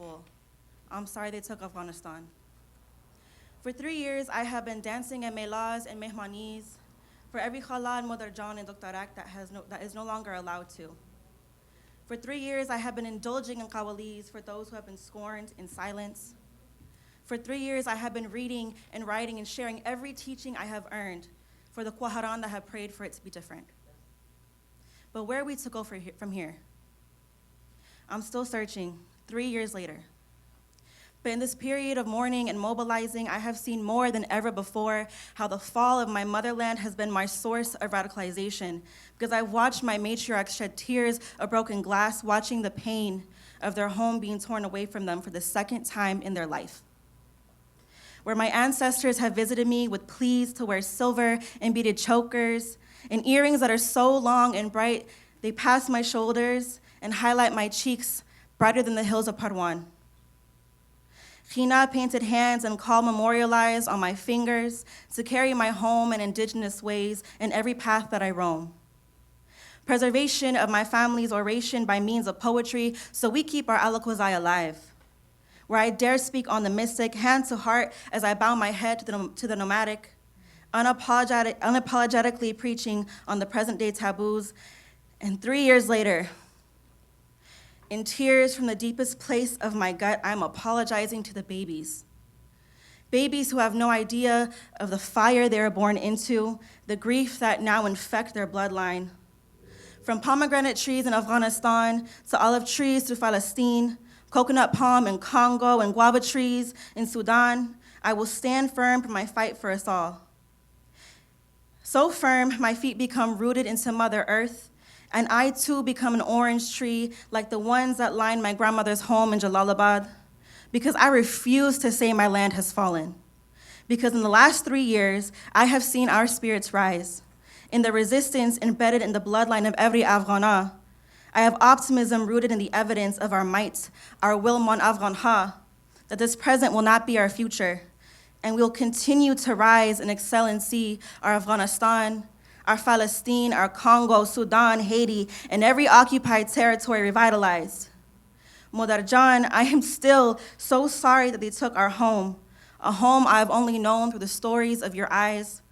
people. I'm sorry they took Afghanistan. For 3 years, I have been dancing at melas and mehmanis for every khala and Mother John and Doktarak that is no longer allowed to. For 3 years, I have been indulging in qawalis for those who have been scorned in silence. For 3 years, I have been reading and writing and sharing every teaching I have earned for the Quharan that have prayed for it to be different. But where are we to go from here? I'm still searching 3 years later. But in this period of mourning and mobilizing, I have seen more than ever before how the fall of my motherland has been my source of radicalization, because I've watched my matriarchs shed tears of broken glass, watching the pain of their home being torn away from them for the second time in their life. Where my ancestors have visited me with pleas to wear silver and beaded chokers and earrings that are so long and bright, they pass my shoulders and highlight my cheeks brighter than the hills of Parwan. Khina painted hands and call memorialized on my fingers to carry my home in indigenous ways in every path that I roam. Preservation of my family's oration by means of poetry so we keep our Alakozai alive. Where I dare speak on the mystic, hand to heart as I bow my head to the nomadic, unapologetically preaching on the present day taboos. And 3 years later, in tears from the deepest place of my gut, I'm apologizing to the babies. Babies who have no idea of the fire they were born into, the grief that now infect their bloodline. From pomegranate trees in Afghanistan to olive trees to Palestine, coconut palm in Congo and guava trees in Sudan, I will stand firm for my fight for us all. So firm, my feet become rooted into Mother Earth, and I too become an orange tree like the ones that lined my grandmother's home in Jalalabad, because I refuse to say my land has fallen. Because in the last 3 years, I have seen our spirits rise. In the resistance embedded in the bloodline of every Afghana, I have optimism rooted in the evidence of our might, our will mon Afghan ha, that this present will not be our future, and we'll continue to rise and excel and see our Afghanistan, our Palestine, our Congo, Sudan, Haiti, and every occupied territory revitalized. Modarjan, I am still so sorry that they took our home, a home I've only known through the stories of your eyes.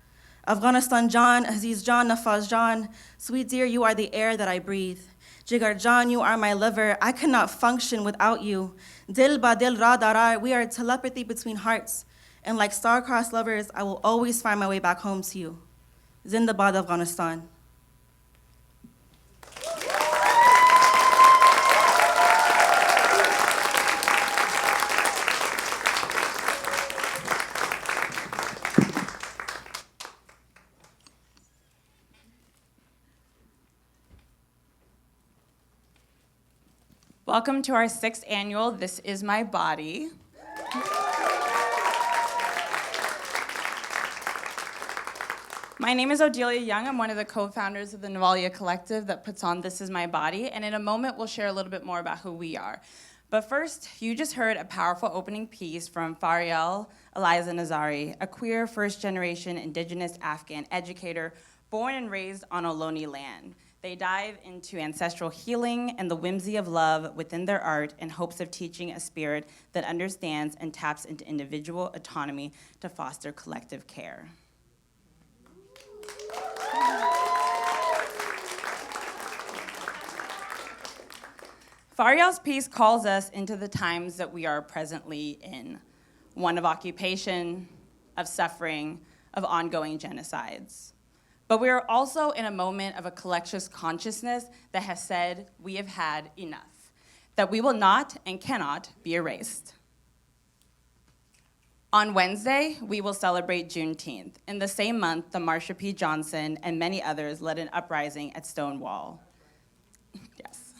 Afghanistan Jan, Aziz Jan, Nafaz Jan, sweet dear, you are the air that I breathe. Jigar Jan, you are my liver. I cannot function without you. Dil ba dil ra darar, we are telepathy between hearts. And like star-crossed lovers, I will always find my way back home to you. Zindabad, Afghanistan. Welcome to our 6th annual This Is My Body. My name is Odelia Young. I'm one of the co-founders of the Navalia Collective that puts on This Is My Body, and in a moment we'll share a little bit more about who we are. But first, you just heard a powerful opening piece from Fariel Eliza Nazari, a queer first-generation indigenous Afghan educator born and raised on Ohlone land. They dive into ancestral healing and the whimsy of love within their art in hopes of teaching a spirit that understands and taps into individual autonomy to foster collective care. Fariel's piece calls us into the times that we are presently in, one of occupation, of suffering, of ongoing genocides. But we are also in a moment of a collective consciousness that has said we have had enough, that we will not and cannot be erased. On Wednesday, we will celebrate Juneteenth. In the same month, the Marsha P. Johnson and many others led an uprising at Stonewall. Yes.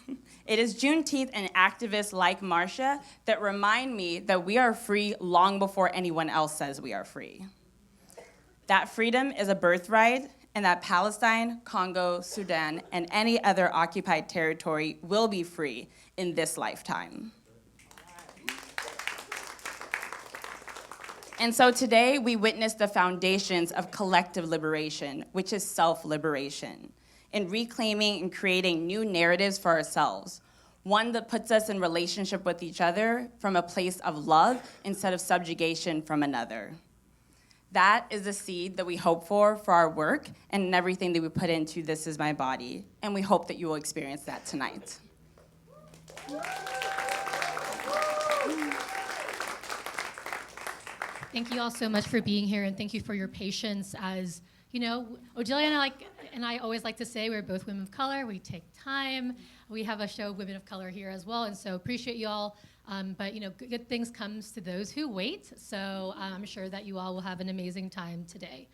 It is Juneteenth and activists like Marsha that remind me that we are free long before anyone else says we are free. That freedom is a birthright, and that Palestine, Congo, Sudan, and any other occupied territory will be free in this lifetime. And so today we witness the foundations of collective liberation, which is self-liberation, in reclaiming and creating new narratives for ourselves, one that puts us in relationship with each other from a place of love instead of subjugation from another. That is the seed that we hope for our work and everything that we put into This Is My Body, and we hope that you will experience that tonight. Thank you all so much for being here, and thank you for your patience. As you know, Odelia and I always like to say we're both women of color. We take time. We have a show of women of color here as well, and so appreciate you all. But good things comes to those who wait. So I'm sure that you all will have an amazing time today.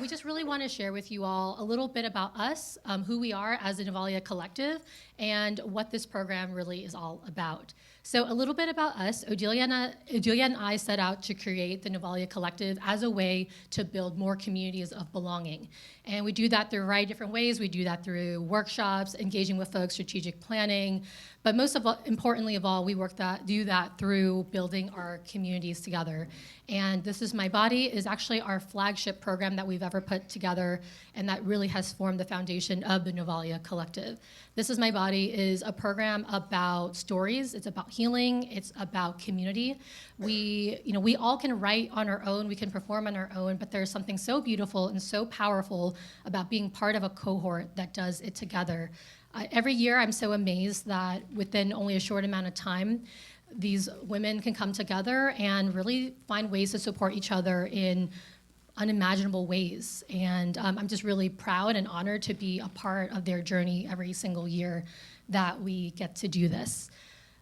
We just really want to share with you all a little bit about us, who we are as the Navalia Collective, and what this program really is all about. So a little bit about us. Odelia and I set out to create the Navalia Collective as a way to build more communities of belonging. And we do that through a variety of different ways. We do that through workshops, engaging with folks, strategic planning, but most of all, importantly of all, we do that through building our communities together. And This Is My Body is actually our flagship program that we've ever put together, and that really has formed the foundation of the Navalia Collective. This Is My Body is a program about stories. It's about healing. It's about community. We all can write on our own. We can perform on our own, but there's something so beautiful and so powerful about being part of a cohort that does it together. Every year, I'm so amazed that within only a short amount of time, these women can come together and really find ways to support each other in unimaginable ways. And I'm just really proud and honored to be a part of their journey every single year that we get to do this.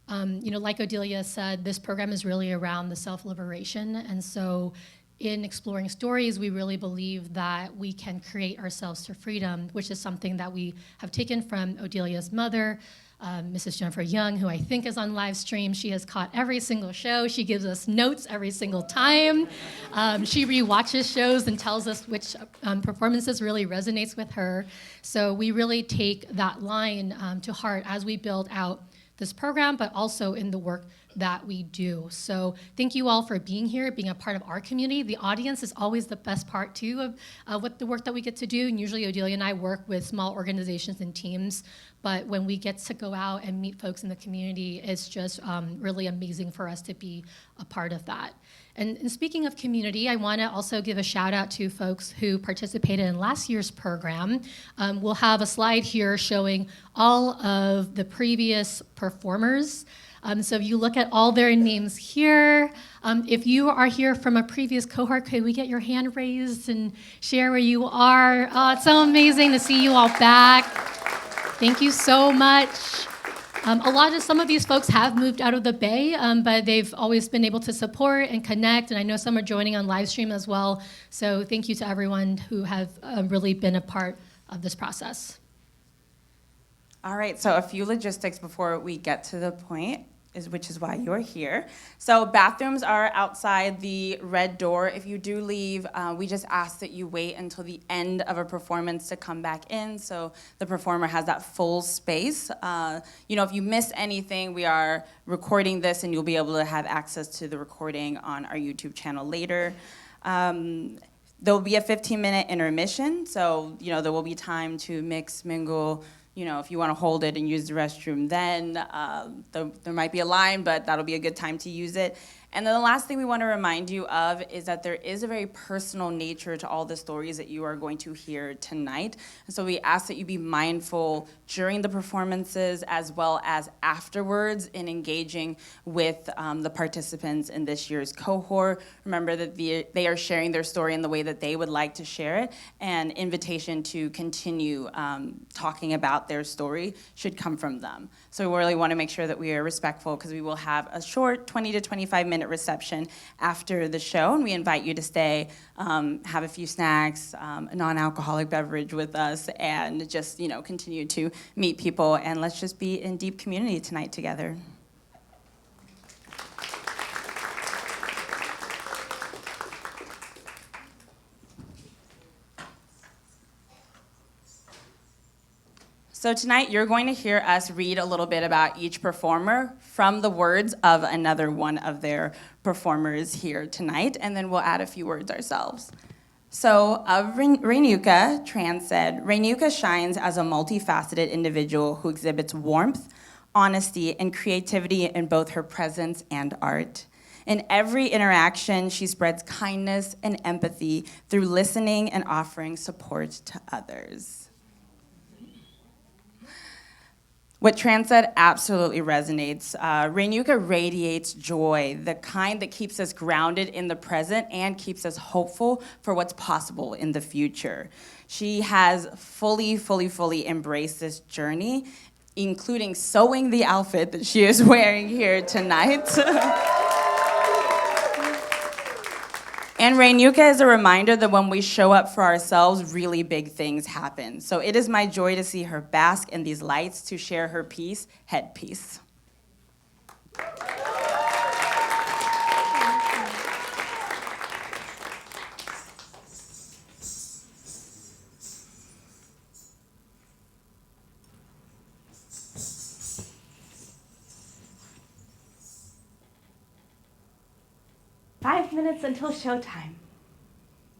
Like Odelia said, this program is really around the self-liberation. And so in exploring stories, we really believe that we can create ourselves to freedom, which is something that we have taken from Odelia's mother, Mrs. Jennifer Young, who I think is on live stream. She has caught every single show. She gives us notes every single time. She rewatches shows and tells us which performances really resonates with her. So we really take that line to heart as we build out this program, but also in the work that we do. So thank you all for being here, being a part of our community. The audience is always the best part too of what the work that we get to do. And usually Odelia and I work with small organizations and teams, but when we get to go out and meet folks in the community, it's just really amazing for us to be a part of that. And speaking of community, I want to also give a shout out to folks who participated in last year's program. We'll have a slide here showing all of the previous performers. So if you look at all their names here, if you are here from a previous cohort, could we get your hand raised and share where you are? Oh, it's so amazing to see you all back. Thank you so much. Some of these folks have moved out of the Bay, but they've always been able to support and connect, and I know some are joining on live stream as well. So thank you to everyone who have really been a part of this process. All right, so a few logistics before we get to the point, which is why you're here. So bathrooms are outside the red door. If you do leave, we just ask that you wait until the end of a performance to come back in, so the performer has that full space. If you miss anything, we are recording this, and you'll be able to have access to the recording on our YouTube channel later. There will be a 15-minute intermission, so there will be time to mix, mingle. If you want to hold it and use the restroom, then there might be a line, but that'll be a good time to use it. And then the last thing we want to remind you of is that there is a very personal nature to all the stories that you are going to hear tonight. And so we ask that you be mindful during the performances as well as afterwards in engaging with the participants in this year's cohort. Remember that they are sharing their story in the way that they would like to share it, and invitation to continue talking about their story should come from them. So we really want to make sure that we are respectful, because we will have a short 20 to 25-minute reception after the show, and we invite you to stay, have a few snacks, a non-alcoholic beverage with us, and just continue to meet people, and let's just be in deep community tonight together. So tonight, you're going to hear us read a little bit about each performer from the words of another one of their performers here tonight, and then we'll add a few words ourselves. So of Reinuka, Tran said, Reinuka shines as a multifaceted individual who exhibits warmth, honesty, and creativity in both her presence and art. In every interaction, she spreads kindness and empathy through listening and offering support to others. What Tran said absolutely resonates. Rainuka radiates joy, the kind that keeps us grounded in the present and keeps us hopeful for what's possible in the future. She has fully embraced this journey, including sewing the outfit that she is wearing here tonight. And Rainuka is a reminder that when we show up for ourselves, really big things happen. So it is my joy to see her bask in these lights to share her piece, Headpiece. "5 minutes until showtime.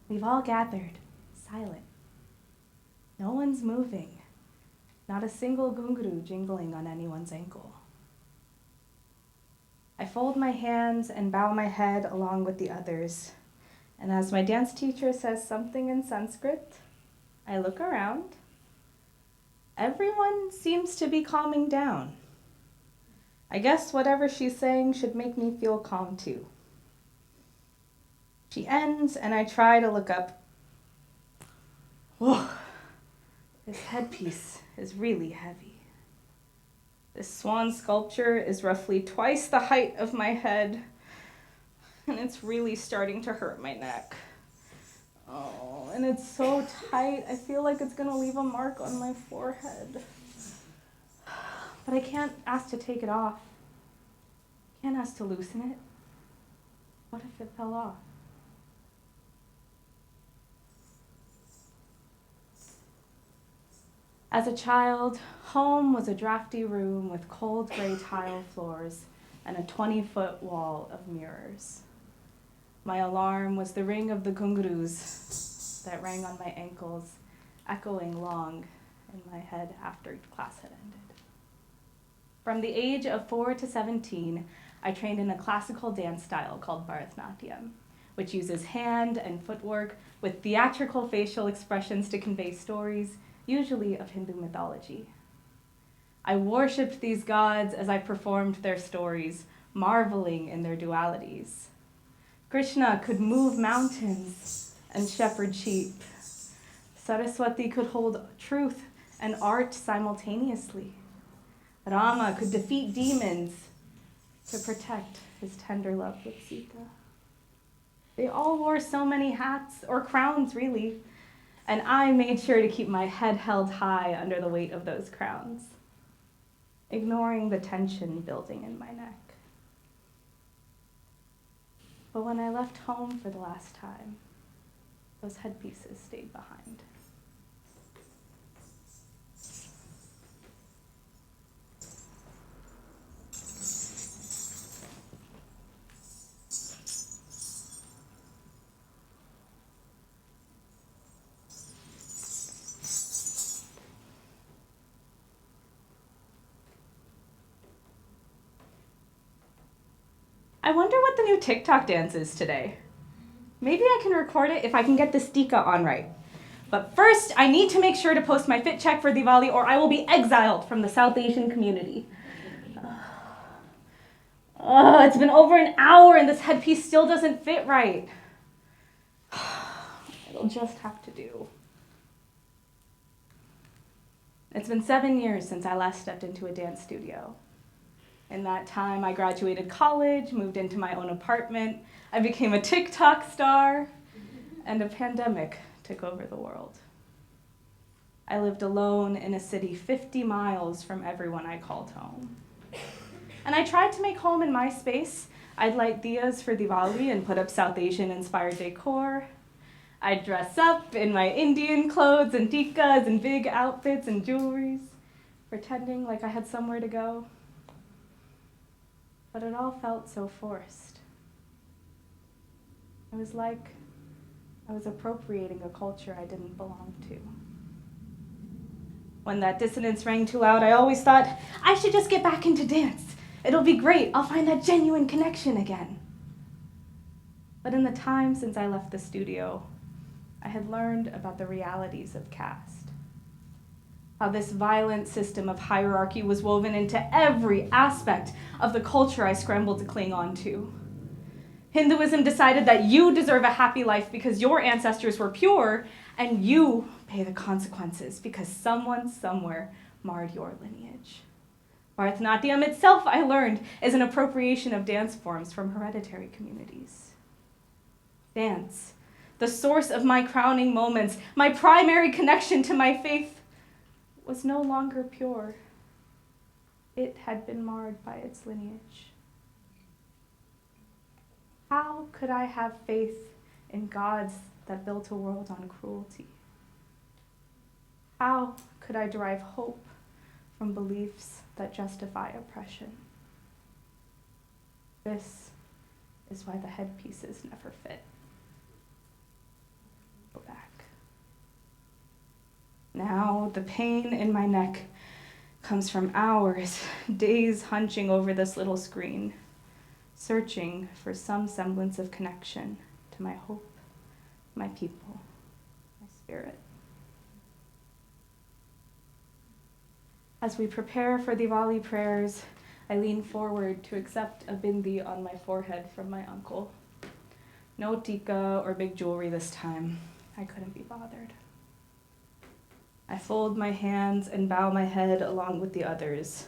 We've all gathered, silent. No one's moving, not a single gunguru jingling on anyone's ankle. I fold my hands and bow my head along with the others, and as my dance teacher says something in Sanskrit, I look around. Everyone seems to be calming down. I guess whatever she's saying should make me feel calm too. She ends, and I try to look up. Whoa, this headpiece is really heavy. This swan sculpture is roughly twice the height of my head, and it's really starting to hurt my neck. Oh, and it's so tight, I feel like it's gonna leave a mark on my forehead. But I can't ask to take it off. Can't ask to loosen it. What if it fell off? As a child, home was a drafty room with cold gray tile floors and a 20-foot wall of mirrors. My alarm was the ring of the gungurus that rang on my ankles, echoing long in my head after class had ended. From the age of 4 to 17, I trained in a classical dance style called Bharatanatyam, which uses hand and footwork with theatrical facial expressions to convey stories, usually of Hindu mythology. I worshipped these gods as I performed their stories, marveling in their dualities. Krishna could move mountains and shepherd sheep. Saraswati could hold truth and art simultaneously. Rama could defeat demons to protect his tender love with Sita. They all wore so many hats, or crowns really, and I made sure to keep my head held high under the weight of those crowns, ignoring the tension building in my neck. But when I left home for the last time, those headpieces stayed behind. I wonder what the new TikTok dance is today. Maybe I can record it if I can get the stika on right. But first, I need to make sure to post my fit check for Diwali or I will be exiled from the South Asian community. It's been over an hour and this headpiece still doesn't fit right. It'll just have to do. It's been 7 years since I last stepped into a dance studio. In that time, I graduated college, moved into my own apartment, I became a TikTok star, and a pandemic took over the world. I lived alone in a city 50 miles from everyone I called home. And I tried to make home in my space. I'd light diyas for Diwali and put up South Asian-inspired decor. I'd dress up in my Indian clothes and tikas and big outfits and jewelries, pretending like I had somewhere to go. But it all felt so forced. It was like I was appropriating a culture I didn't belong to. When that dissonance rang too loud, I always thought, I should just get back into dance. It'll be great. I'll find that genuine connection again. But in the time since I left the studio, I had learned about the realities of caste. How this violent system of hierarchy was woven into every aspect of the culture I scrambled to cling on to. Hinduism decided that you deserve a happy life because your ancestors were pure, and you pay the consequences because someone somewhere marred your lineage. Bharatanatyam itself, I learned, is an appropriation of dance forms from hereditary communities. Dance, the source of my crowning moments, my primary connection to my faith, was no longer pure. It had been marred by its lineage. How could I have faith in gods that built a world on cruelty? How could I derive hope from beliefs that justify oppression? This is why the headpieces never fit. Go back. Now the pain in my neck comes from hours, days hunching over this little screen, searching for some semblance of connection to my hope, my people, my spirit. As we prepare for Diwali prayers, I lean forward to accept a bindi on my forehead from my uncle. No tika or big jewelry this time. I couldn't be bothered. I fold my hands and bow my head along with the others.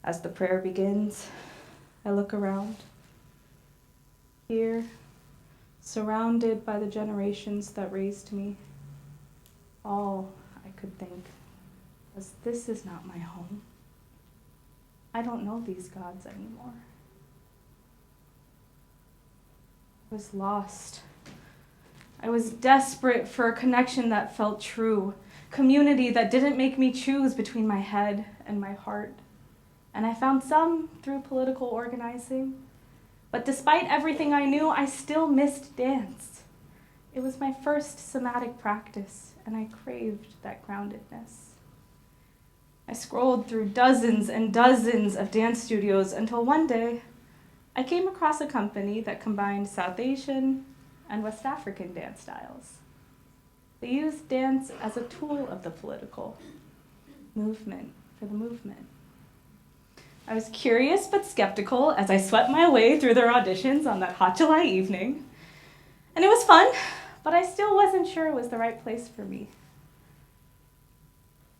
As the prayer begins, I look around. Here, surrounded by the generations that raised me, all I could think was, this is not my home. I don't know these gods anymore. I was lost. I was desperate for a connection that felt true, community that didn't make me choose between my head and my heart. And I found some through political organizing. But despite everything I knew, I still missed dance. It was my first somatic practice, and I craved that groundedness. I scrolled through dozens and dozens of dance studios until one day I came across a company that combined South Asian and West African dance styles. They used dance as a tool of the political movement for the movement. I was curious but skeptical as I swept my way through their auditions on that hot July evening. And it was fun, but I still wasn't sure it was the right place for me.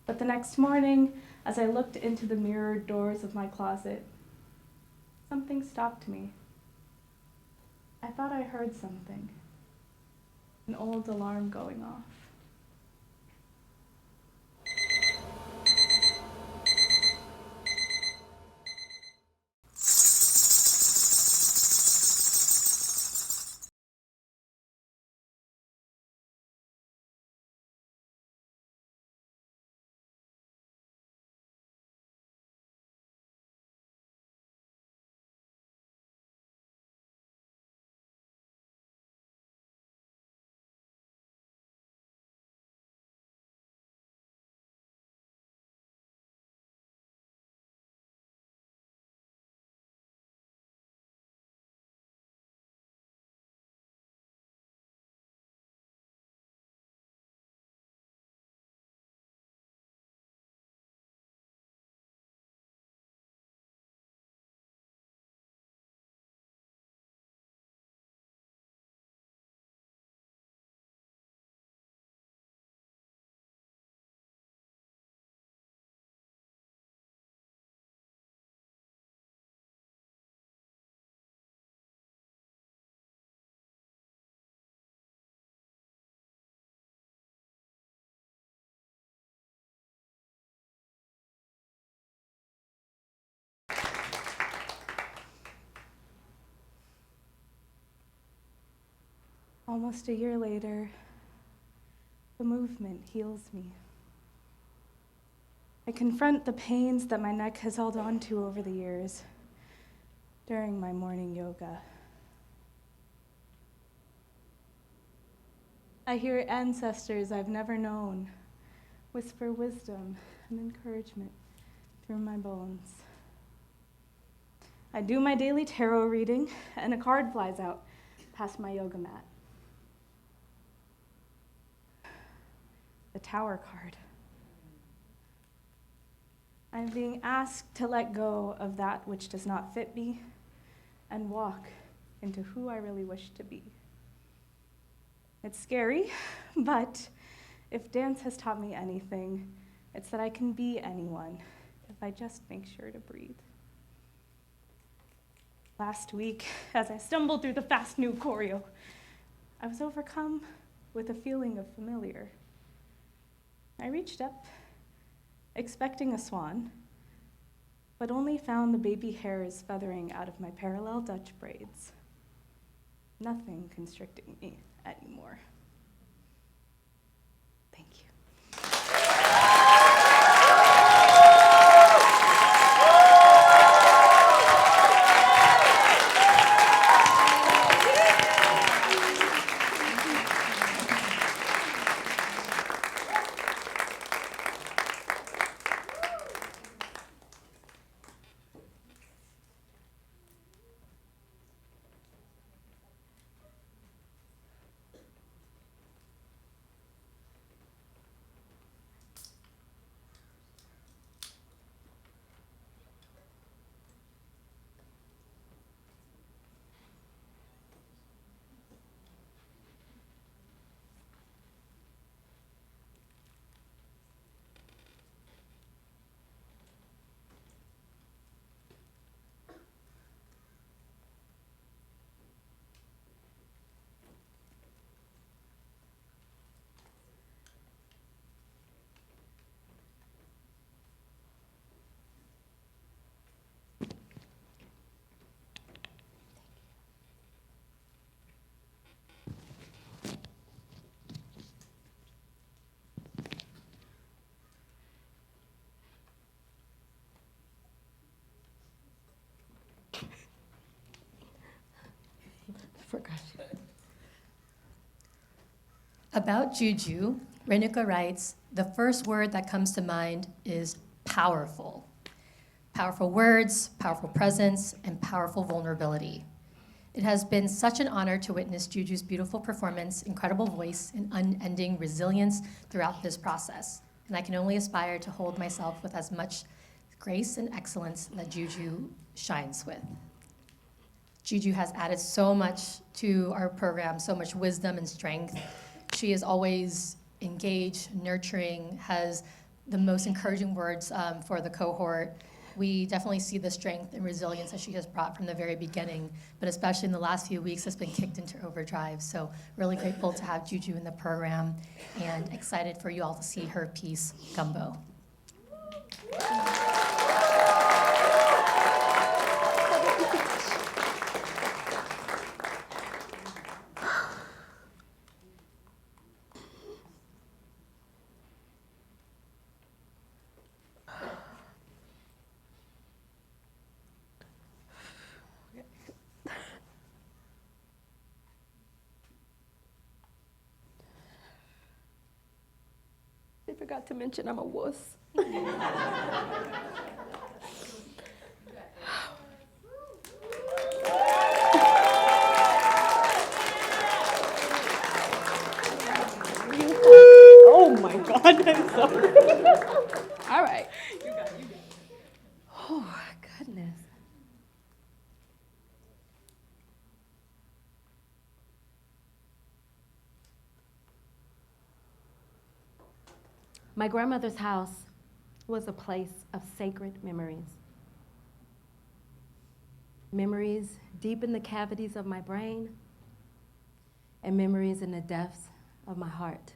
But the next morning, as I looked into the mirrored doors of my closet, something stopped me. I thought I heard something, an old alarm going off. Almost a year later, the movement heals me. I confront the pains that my neck has held on to over the years during my morning yoga. I hear ancestors I've never known whisper wisdom and encouragement through my bones. I do my daily tarot reading, and a card flies out past my yoga mat. The Tower card. I'm being asked to let go of that which does not fit me and walk into who I really wish to be. It's scary, but if dance has taught me anything, it's that I can be anyone if I just make sure to breathe. Last week, as I stumbled through the fast new choreo, I was overcome with a feeling of familiar. I reached up, expecting a swan, but only found the baby hairs feathering out of my parallel Dutch braids. Nothing constricting me anymore. Thank you. Forgot. About Juju, Renuka writes, the first word that comes to mind is powerful. Powerful words, powerful presence, and powerful vulnerability. It has been such an honor to witness Juju's beautiful performance, incredible voice, and unending resilience throughout this process. And I can only aspire to hold myself with as much grace and excellence that Juju shines with. Juju has added so much to our program, so much wisdom and strength. She is always engaged, nurturing, has the most encouraging words for the cohort. We definitely see the strength and resilience that she has brought from the very beginning, but especially in the last few weeks has been kicked into overdrive. So really grateful to have Juju in the program and excited for you all to see her piece, Gumbo. I forgot to mention I'm a wuss. Oh my God, I'm sorry. All right. You got it. Oh, goodness. My grandmother's house was a place of sacred memories. Memories deep in the cavities of my brain, and memories in the depths of my heart.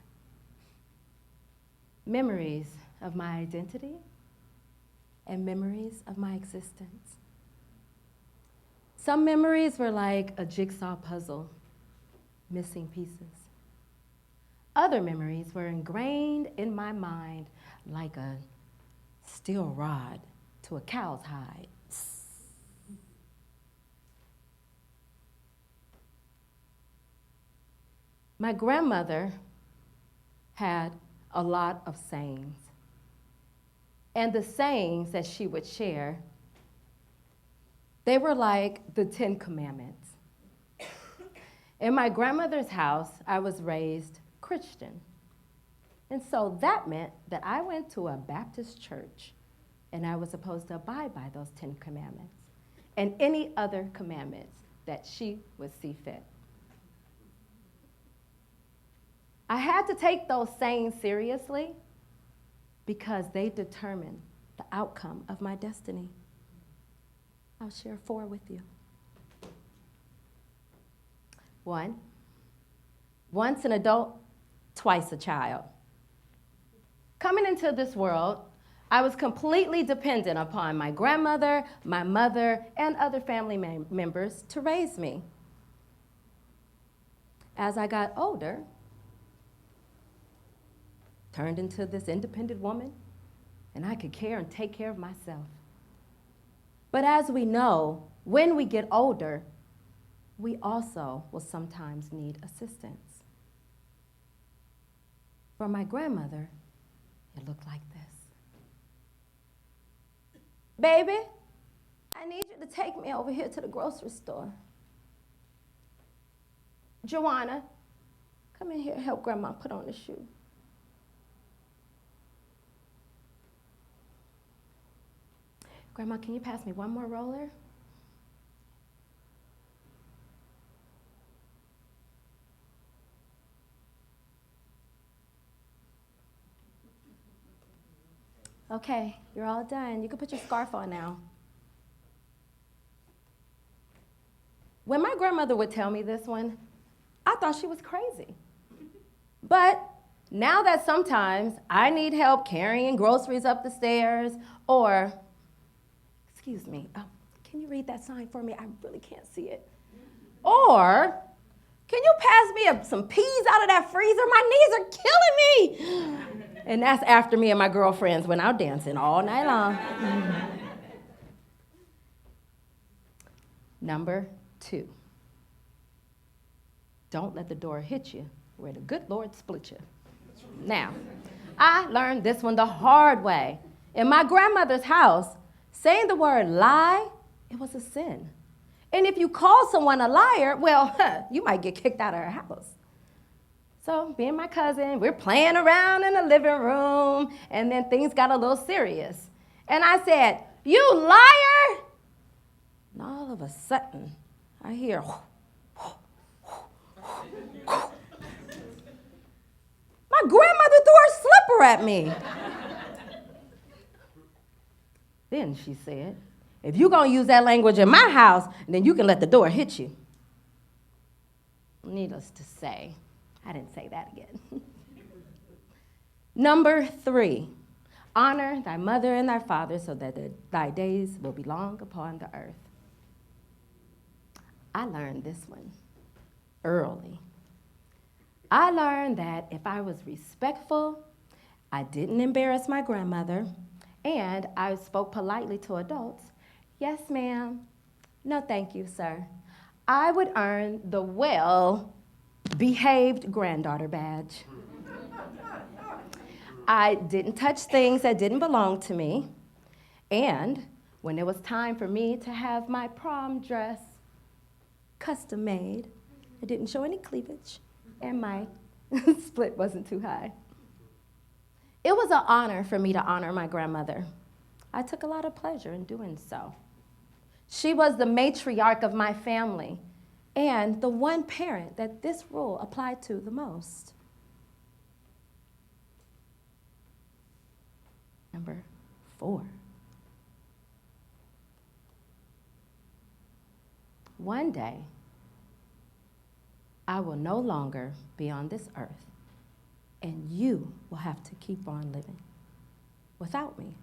Memories of my identity, and memories of my existence. Some memories were like a jigsaw puzzle, missing pieces. Other memories were ingrained in my mind like a steel rod to a cow's hide. My grandmother had a lot of sayings. And the sayings that she would share, they were like the 10 Commandments. In my grandmother's house, I was raised Christian. And so that meant that I went to a Baptist church and I was supposed to abide by those 10 Commandments and any other commandments that she would see fit. I had to take those sayings seriously because they determine the outcome of my destiny. I'll share 4 with you. 1, once an adult, twice a child. Coming into this world, I was completely dependent upon my grandmother, my mother, and other family members to raise me. As I got older, turned into this independent woman, and I could care and take care of myself. But as we know, when we get older, we also will sometimes need assistance. For my grandmother, it looked like this. Baby, I need you to take me over here to the grocery store. Joanna, come in here and help Grandma put on the shoe. Grandma, can you pass me one more roller? Okay, you're all done. You can put your scarf on now. When my grandmother would tell me this one, I thought she was crazy. But now that sometimes I need help carrying groceries up the stairs, or, excuse me, can you read that sign for me? I really can't see it. Or, can you pass me some peas out of that freezer? My knees are killing me. And that's after me and my girlfriends went out dancing all night long. Number 2, don't let the door hit you where the good Lord split you. Now, I learned this one the hard way. In my grandmother's house, saying the word lie, it was a sin. And if you call someone a liar, well, you might get kicked out of her house. So me and my cousin, we're playing around in the living room, and then things got a little serious. And I said, "You liar!" And all of a sudden, I hear, my grandmother threw her slipper at me. Then she said, "If you're going to use that language in my house, then you can let the door hit you." Needless to say, I didn't say that again. Number 3, honor thy mother and thy father so that thy days will be long upon the earth. I learned this one early. I learned that if I was respectful, I didn't embarrass my grandmother, and I spoke politely to adults, "Yes, ma'am," "No, thank you, sir," I would earn the well-behaved granddaughter badge. I didn't touch things that didn't belong to me, and when it was time for me to have my prom dress custom made, it didn't show any cleavage, and my split wasn't too high. It was an honor for me to honor my grandmother. I took a lot of pleasure in doing so. She was the matriarch of my family and the one parent that this rule applied to the most. Number 4. One day, I will no longer be on this earth, and you will have to keep on living without me.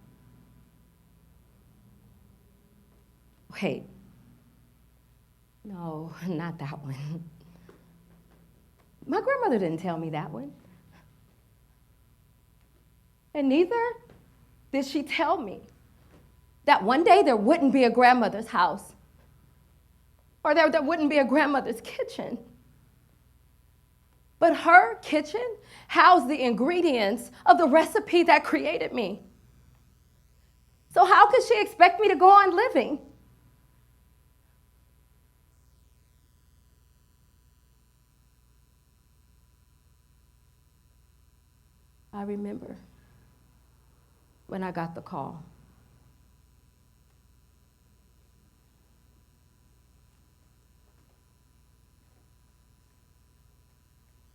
Wait, no, not that one. My grandmother didn't tell me that one. And neither did she tell me that one day there wouldn't be a grandmother's house, or there wouldn't be a grandmother's kitchen. But her kitchen housed the ingredients of the recipe that created me. So how could she expect me to go on living? I remember when I got the call.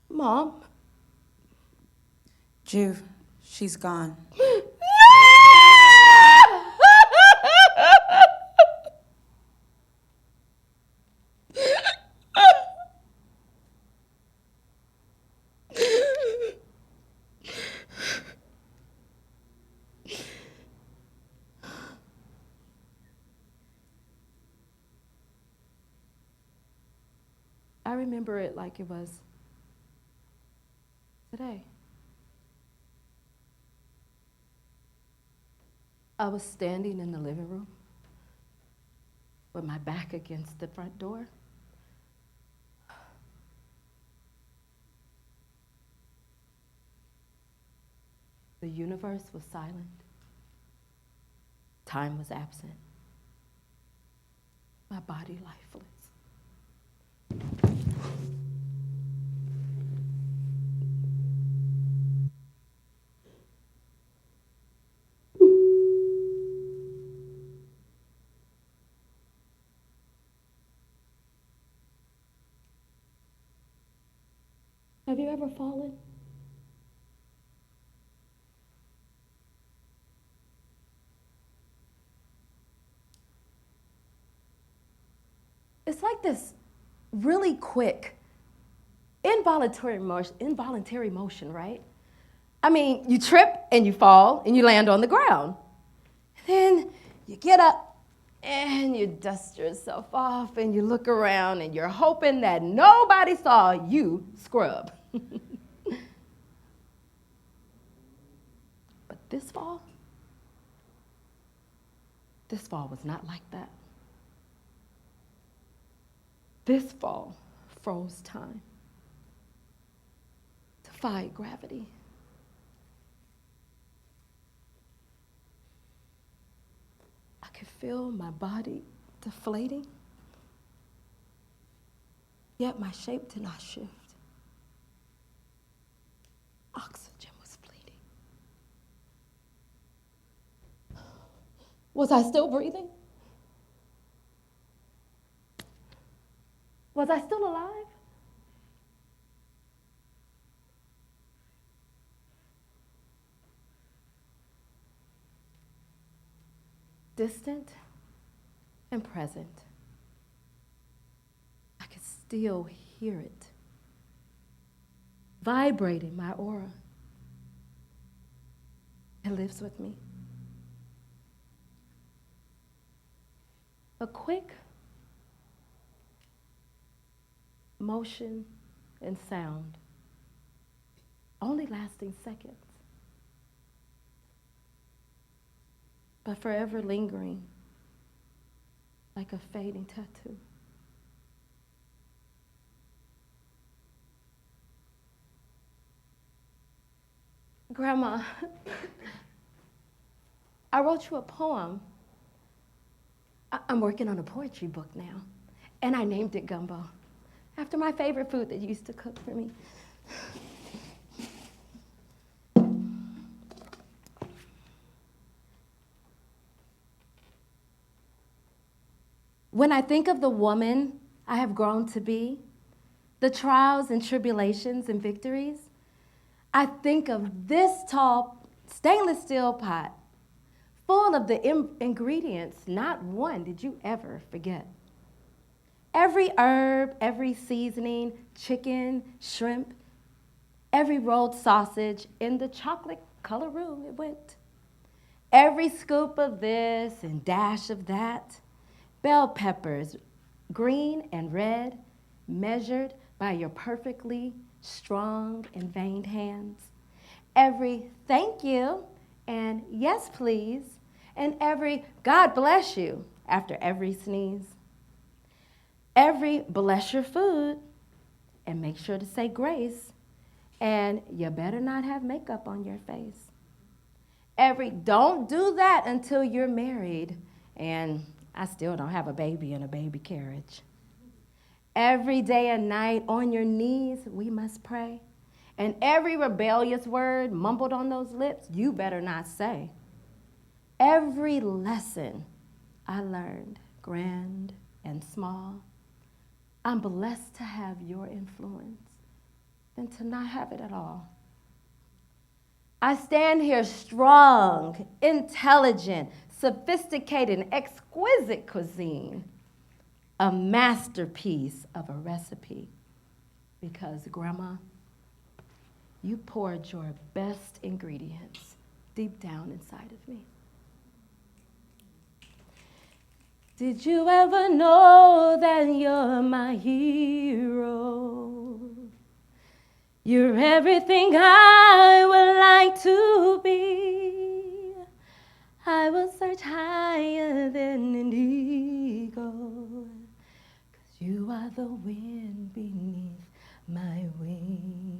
Mom. Juve, she's gone. I remember it like it was today. I was standing in the living room with my back against the front door. The universe was silent. Time was absent. My body lifeless. Have you ever fallen? It's like this really quick, involuntary motion, right? I mean, you trip and you fall and you land on the ground. Then you get up and you dust yourself off and you look around and you're hoping that nobody saw you scrub. But this fall was not like that. This fall froze time, defied gravity. I could feel my body deflating, yet my shape did not shift. Oxygen was fleeting. Was I still breathing? Was I still alive? Distant and present. I could still hear it, vibrating my aura. It lives with me. A quick motion and sound, only lasting seconds, but forever lingering like a fading tattoo. Grandma, I wrote you a poem. I'm working on a poetry book now, and I named it Gumbo, after my favorite food that you used to cook for me. When I think of the woman I have grown to be, the trials and tribulations and victories, I think of this tall stainless steel pot full of the ingredients not one did you ever forget. Every herb, every seasoning, chicken, shrimp, every rolled sausage in the chocolate color room it went. Every scoop of this and dash of that, bell peppers, green and red, measured by your perfectly strong and veined hands. Every thank you and yes please, and every God bless you after every sneeze. Every bless your food and make sure to say grace And you better not have makeup on your face. Don't do that until you're married. And I still don't have a baby in a baby carriage. Every day and night on your knees, we must pray. And every rebellious word mumbled on those lips, you better not say. Every lesson I learned, grand and small, I'm blessed to have your influence than to not have it at all. I stand here strong, intelligent, sophisticated, and exquisite cuisine, a masterpiece of a recipe, because Grandma, you poured your best ingredients deep down inside of me. Did you ever know that you're my hero? You're everything I would like to be. I will search higher than an eagle, 'cause you are the wind beneath my wings.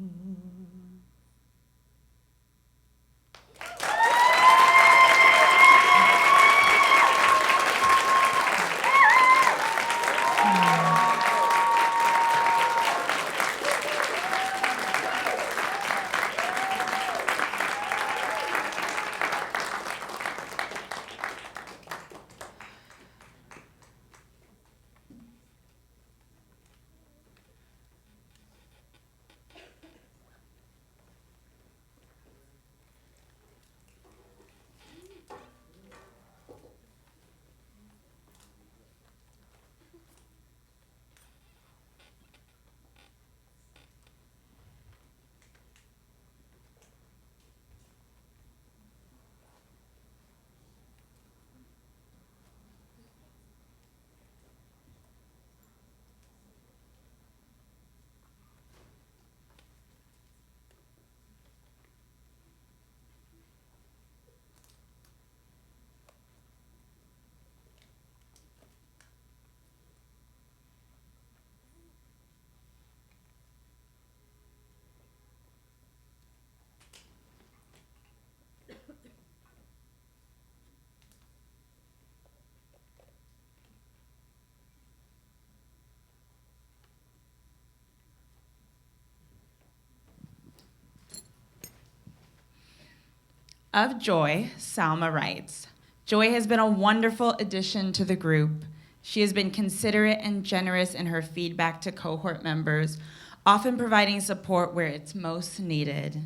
Of Joy, Salma writes, Joy has been a wonderful addition to the group. She has been considerate and generous in her feedback to cohort members, often providing support where it's most needed.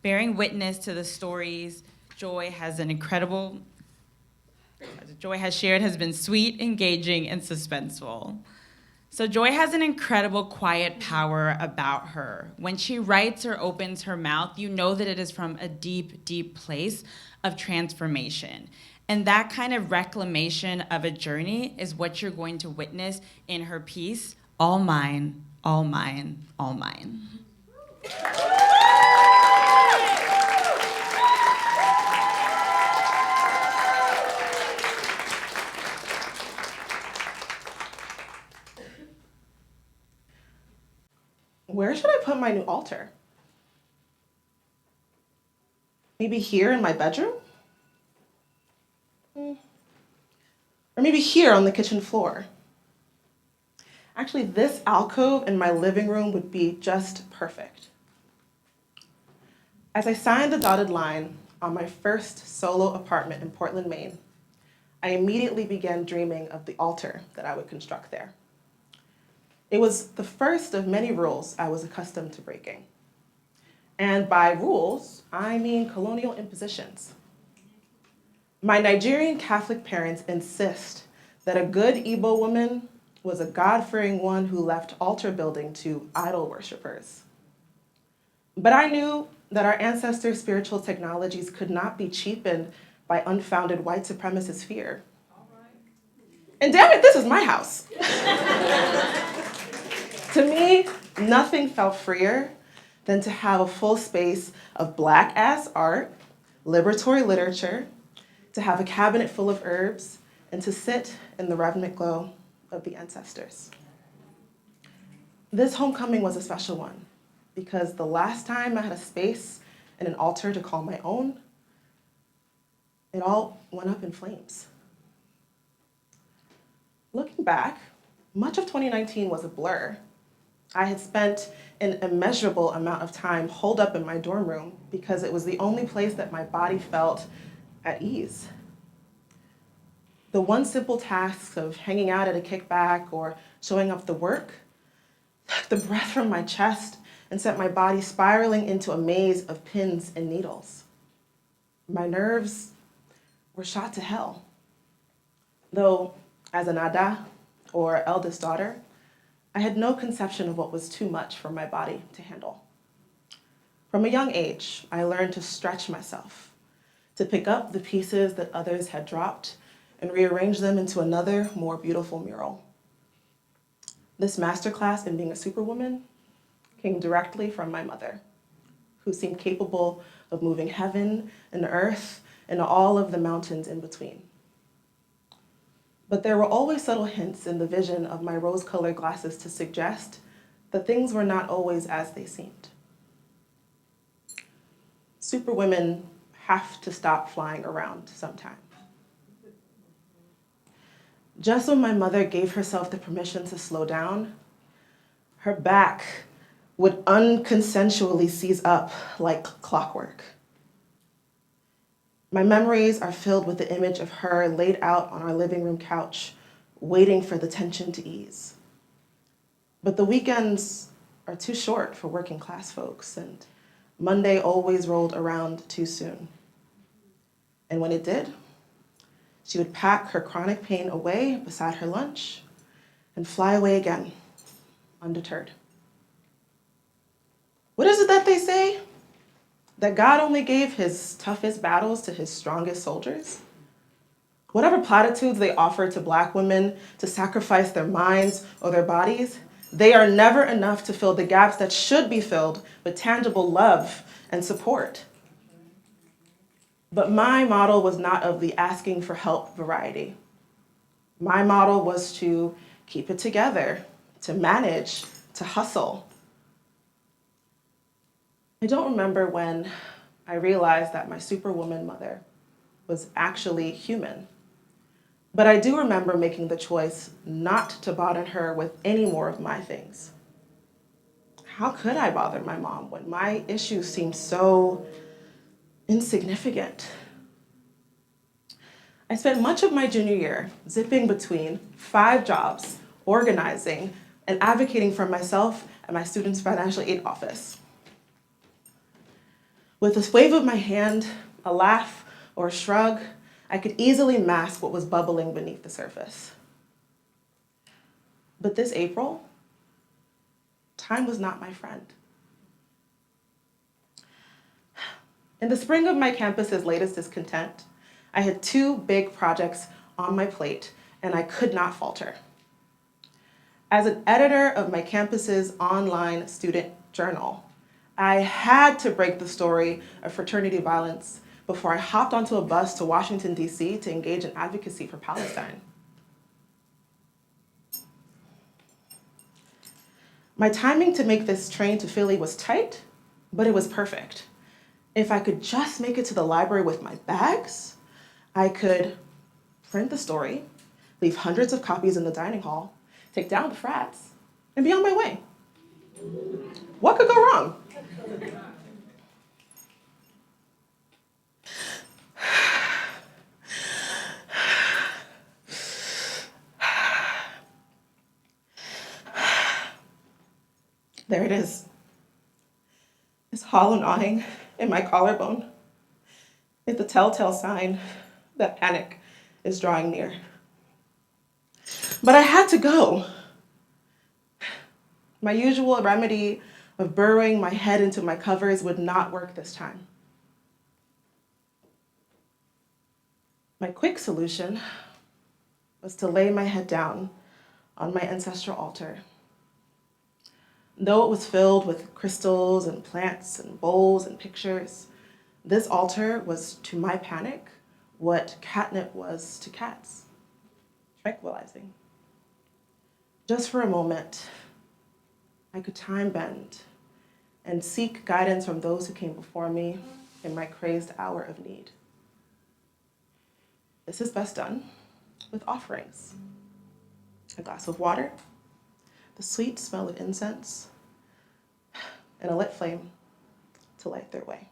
Bearing witness to the stories Joy has shared has been sweet, engaging, and suspenseful. So Joy has an incredible quiet power about her. When she writes or opens her mouth, you know that it is from a deep, deep place of transformation. And that kind of reclamation of a journey is what you're going to witness in her piece, All Mine, All Mine, All Mine. Where should I put my new altar? Maybe here in my bedroom? Or maybe here on the kitchen floor? Actually, this alcove in my living room would be just perfect. As I signed the dotted line on my first solo apartment in Portland, Maine, I immediately began dreaming of the altar that I would construct there. It was the first of many rules I was accustomed to breaking. And by rules, I mean colonial impositions. My Nigerian Catholic parents insist that a good Igbo woman was a God-fearing one who left altar building to idol worshipers. But I knew that our ancestors' spiritual technologies could not be cheapened by unfounded white supremacist fear. And damn it, this is my house. To me, nothing felt freer than to have a full space of Black-ass art, liberatory literature, to have a cabinet full of herbs, and to sit in the reverent glow of the ancestors. This homecoming was a special one because the last time I had a space and an altar to call my own, it all went up in flames. Looking back, much of 2019 was a blur. I had spent an immeasurable amount of time holed up in my dorm room because it was the only place that my body felt at ease. The one simple task of hanging out at a kickback or showing up to work took the breath from my chest and sent my body spiraling into a maze of pins and needles. My nerves were shot to hell. Though, as an Ada, or eldest daughter, I had no conception of what was too much for my body to handle. From a young age, I learned to stretch myself, to pick up the pieces that others had dropped and rearrange them into another, more beautiful mural. This masterclass in being a superwoman came directly from my mother, who seemed capable of moving heaven and earth and all of the mountains in between. But there were always subtle hints in the vision of my rose-colored glasses to suggest that things were not always as they seemed. Superwomen have to stop flying around sometime. Just when my mother gave herself the permission to slow down, her back would unconsensually seize up like clockwork. My memories are filled with the image of her laid out on our living room couch, waiting for the tension to ease. But the weekends are too short for working class folks, and Monday always rolled around too soon. And when it did, she would pack her chronic pain away beside her lunch and fly away again, undeterred. What is it that they say? That God only gave his toughest battles to his strongest soldiers? Whatever platitudes they offer to Black women to sacrifice their minds or their bodies, they are never enough to fill the gaps that should be filled with tangible love and support. But my model was not of the asking for help variety. My model was to keep it together, to manage, to hustle. I don't remember when I realized that my superwoman mother was actually human. But I do remember making the choice not to bother her with any more of my things. How could I bother my mom when my issues seemed so insignificant? I spent much of my junior year zipping between 5 jobs, organizing, and advocating for myself at my student's financial aid office. With a wave of my hand, a laugh, or a shrug, I could easily mask what was bubbling beneath the surface. But this April, time was not my friend. In the spring of my campus's latest discontent, I had 2 big projects on my plate, and I could not falter. As an editor of my campus's online student journal, I had to break the story of fraternity violence before I hopped onto a bus to Washington, D.C. to engage in advocacy for Palestine. My timing to make this train to Philly was tight, but it was perfect. If I could just make it to the library with my bags, I could print the story, leave hundreds of copies in the dining hall, take down the frats, and be on my way. What could go wrong? There it is. This hollow gnawing in my collarbone is the telltale sign that panic is drawing near. But I had to go. My usual remedy of burrowing my head into my covers would not work this time. My quick solution was to lay my head down on my ancestral altar. Though it was filled with crystals and plants and bowls and pictures, this altar was to my panic what catnip was to cats, tranquilizing. Just for a moment, I could time bend and seek guidance from those who came before me in my crazed hour of need. This is best done with offerings: a glass of water, the sweet smell of incense, and a lit flame to light their way.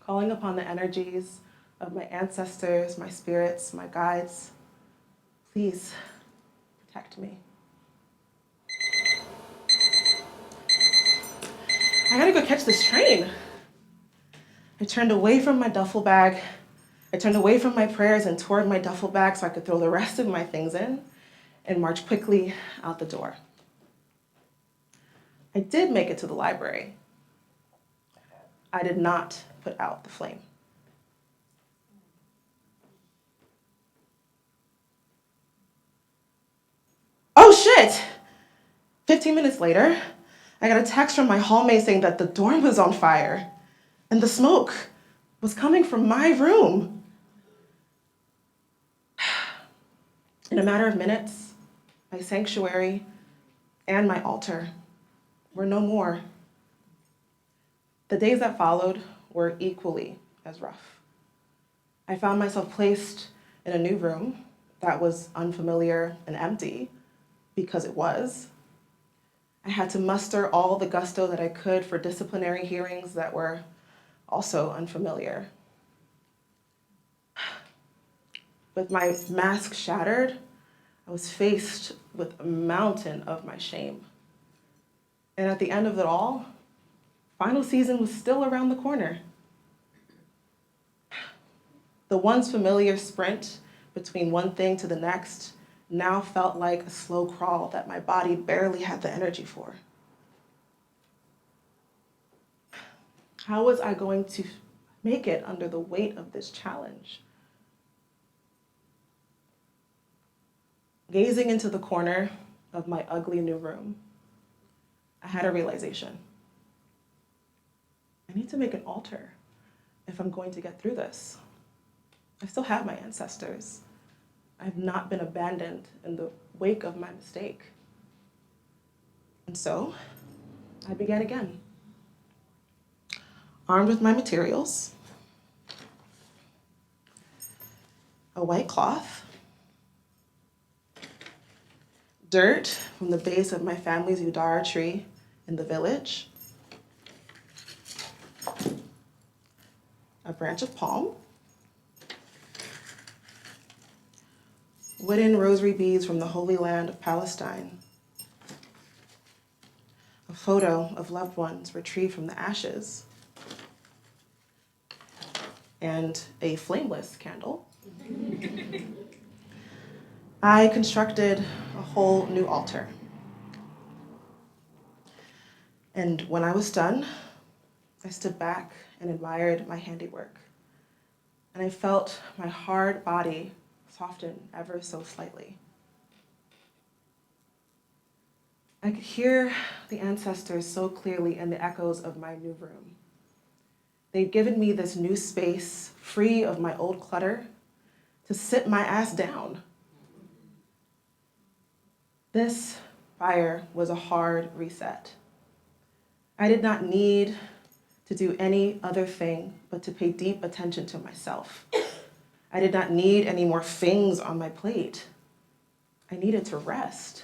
Calling upon the energies of my ancestors, my spirits, my guides, please protect me. I gotta go catch this train. I turned away from my duffel bag. I turned away from my prayers and toward my duffel bag so I could throw the rest of my things in and march quickly out the door. I did make it to the library. I did not put out the flame. Oh shit! 15 minutes later, I got a text from my hallmate saying that the dorm was on fire and the smoke was coming from my room. In a matter of minutes, my sanctuary and my altar were no more. The days that followed were equally as rough. I found myself placed in a new room that was unfamiliar and empty because it was. I had to muster all the gusto that I could for disciplinary hearings that were also unfamiliar. With my mask shattered, I was faced with a mountain of my shame. And at the end of it all, final season was still around the corner. The once familiar sprint between one thing to the next now felt like a slow crawl that my body barely had the energy for. How was I going to make it under the weight of this challenge? Gazing into the corner of my ugly new room, I had a realization. I need to make an altar if I'm going to get through this. I still have my ancestors. I've not been abandoned in the wake of my mistake. And so I began again. Armed with my materials, a white cloth, dirt from the base of my family's udara tree in the village, a branch of palm, wooden rosary beads from the Holy Land of Palestine, a photo of loved ones retrieved from the ashes, and a flameless candle. I constructed a whole new altar. And when I was done, I stood back and admired my handiwork. And I felt my hard body soften ever so slightly. I could hear the ancestors so clearly in the echoes of my new room. They'd given me this new space, free of my old clutter, to sit my ass down. This fire was a hard reset. I did not need to do any other thing but to pay deep attention to myself. I did not need any more things on my plate. I needed to rest.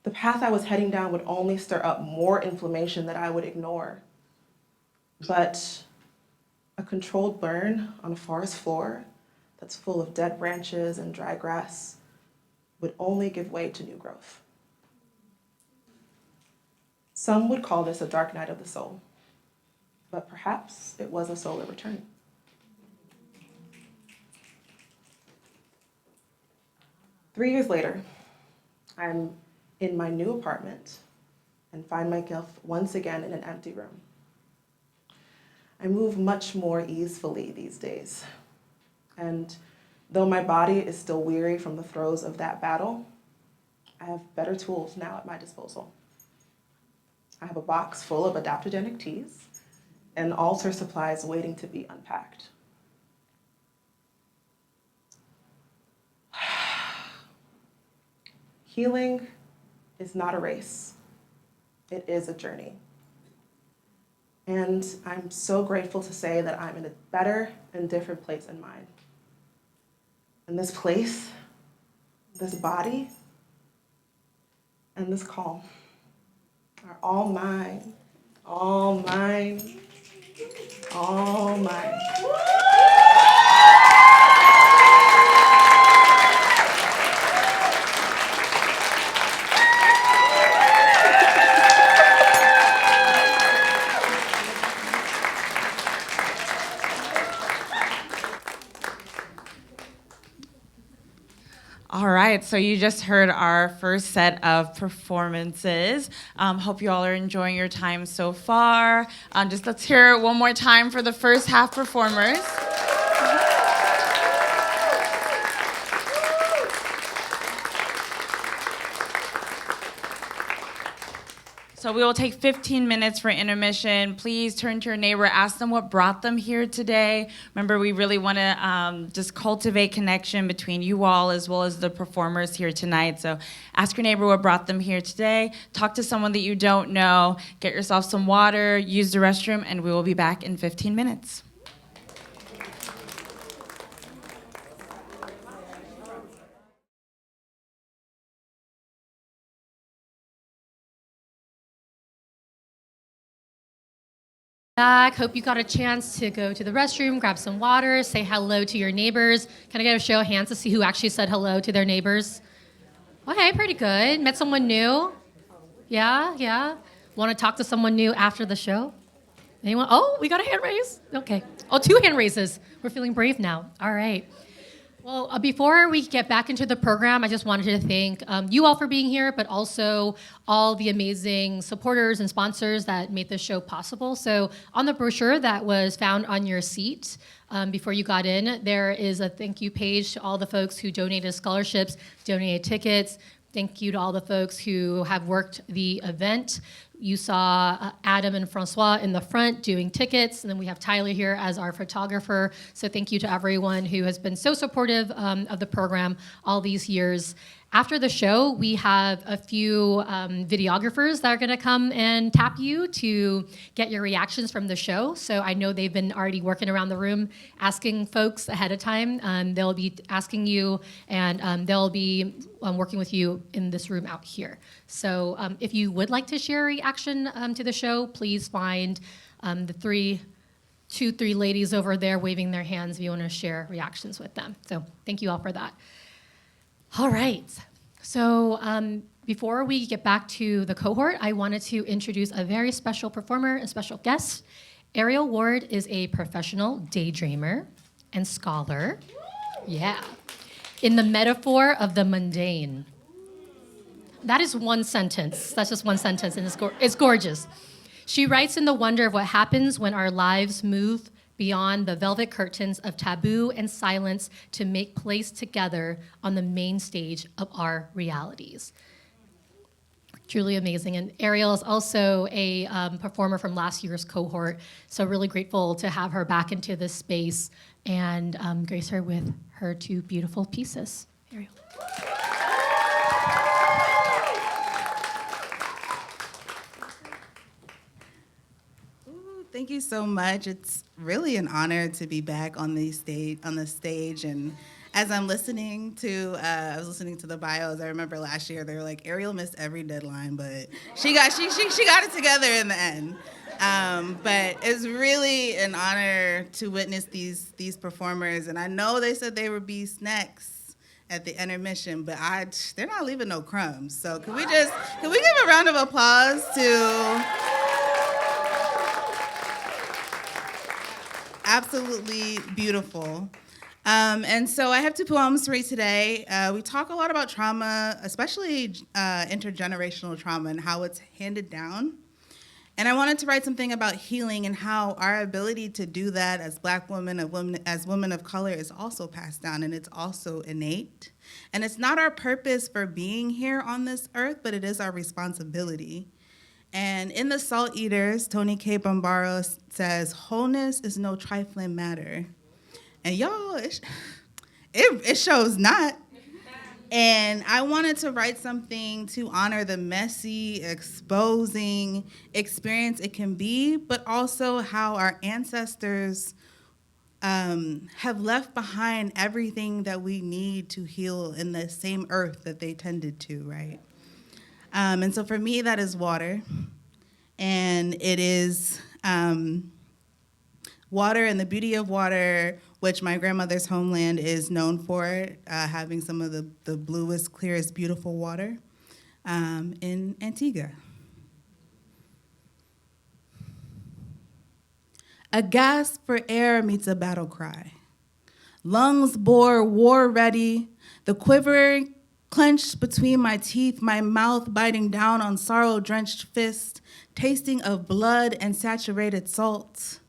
The path I was heading down would only stir up more inflammation that I would ignore. But a controlled burn on a forest floor that's full of dead branches and dry grass would only give way to new growth. Some would call this a dark night of the soul, but perhaps it was a solar return. Three years later, I'm in my new apartment and find myself once again in an empty room. I move much more easily these days. And though my body is still weary from the throes of that battle, I have better tools now at my disposal. I have a box full of adaptogenic teas and altar supplies waiting to be unpacked. Healing is not a race. It is a journey. And I'm so grateful to say that I'm in a better and different place in mind. And this place, this body, and this calm are all mine, all mine, all mine. All right, so you just heard our first set of performances. Hope you all are enjoying your time so far. Just let's hear it one more time for the first half performers. So we will take 15 minutes for intermission. Please turn to your neighbor, ask them what brought them here today. Remember, we really want to just cultivate connection between you all as well as the performers here tonight. So ask your neighbor what brought them here today. Talk to someone that you don't know. Get yourself some water, use the restroom, and we will be back in 15 minutes. Back. Hope you got a chance to go to the restroom, grab some water, say hello to your neighbors. Can I get a show of hands to see who actually said hello to their neighbors? Okay, pretty good. Met someone new? Yeah. Want to talk to someone new after the show? Anyone? Oh, we got a hand raise. Okay. Oh, 2 hand raises. We're feeling brave now. All right. Well, before we get back into the program, I just wanted to thank you all for being here, but also all the amazing supporters and sponsors that made this show possible. So on the brochure that was found on your seat before you got in, there is a thank you page to all the folks who donated scholarships, donated tickets. Thank you to all the folks who have worked the event. You saw Adam and Francois in the front doing tickets, and then we have Tyler here as our photographer. So thank you to everyone who has been so supportive of the program all these years. After the show, we have a few videographers that are going to come and tap you to get your reactions from the show. So I know they've been already working around the room asking folks ahead of time. They'll be asking you, and they'll be working with you in this room out here. So if you would like to share a reaction to the show, please find the 3 ladies over there waving their hands if you want to share reactions with them. So thank you all for that. All right, so before we get back to the cohort, I wanted to introduce a very special performer, a special guest. Ariel Ward is a professional daydreamer and scholar. Yeah, in the metaphor of the mundane. That is one sentence. That's just one sentence, and it's gorgeous. She writes in the wonder of what happens when our lives move beyond the velvet curtains of taboo and silence to make place together on the main stage of our realities. Truly amazing. And Ariel is also a performer from last year's cohort, so really grateful to have her back into this space and grace her with her 2 beautiful pieces. Ariel. Thank you so much. It's really an honor to be back on the stage. And as I'm listening to, I was listening to the bios. I remember last year they were like, Ariel missed every deadline, but she got it together in the end. But it's really an honor to witness these performers. And I know they said they would be snacks at the intermission, but they're not leaving no crumbs. So can we give a round of applause to absolutely beautiful. And so I have 2 poems to read today. We talk a lot about trauma, especially intergenerational trauma and how it's handed down. And I wanted to write something about healing and how our ability to do that as Black women, as women of color, is also passed down, and it's also innate. And it's not our purpose for being here on this earth, but it is our responsibility. And in The Salt Eaters, Toni K. Bombaro says, wholeness is no trifling matter. And y'all, it shows not. And I wanted to write something to honor the messy, exposing experience it can be, but also how our ancestors have left behind everything that we need to heal in the same earth that they tended to, right? And so for me, that is water. And it is water and the beauty of water, which my grandmother's homeland is known for, having some of the bluest, clearest, beautiful water in Antigua. A gasp for air meets a battle cry. Lungs bore war ready, the quiver clenched between my teeth, my mouth biting down on sorrow-drenched fist, tasting of blood and saturated salt.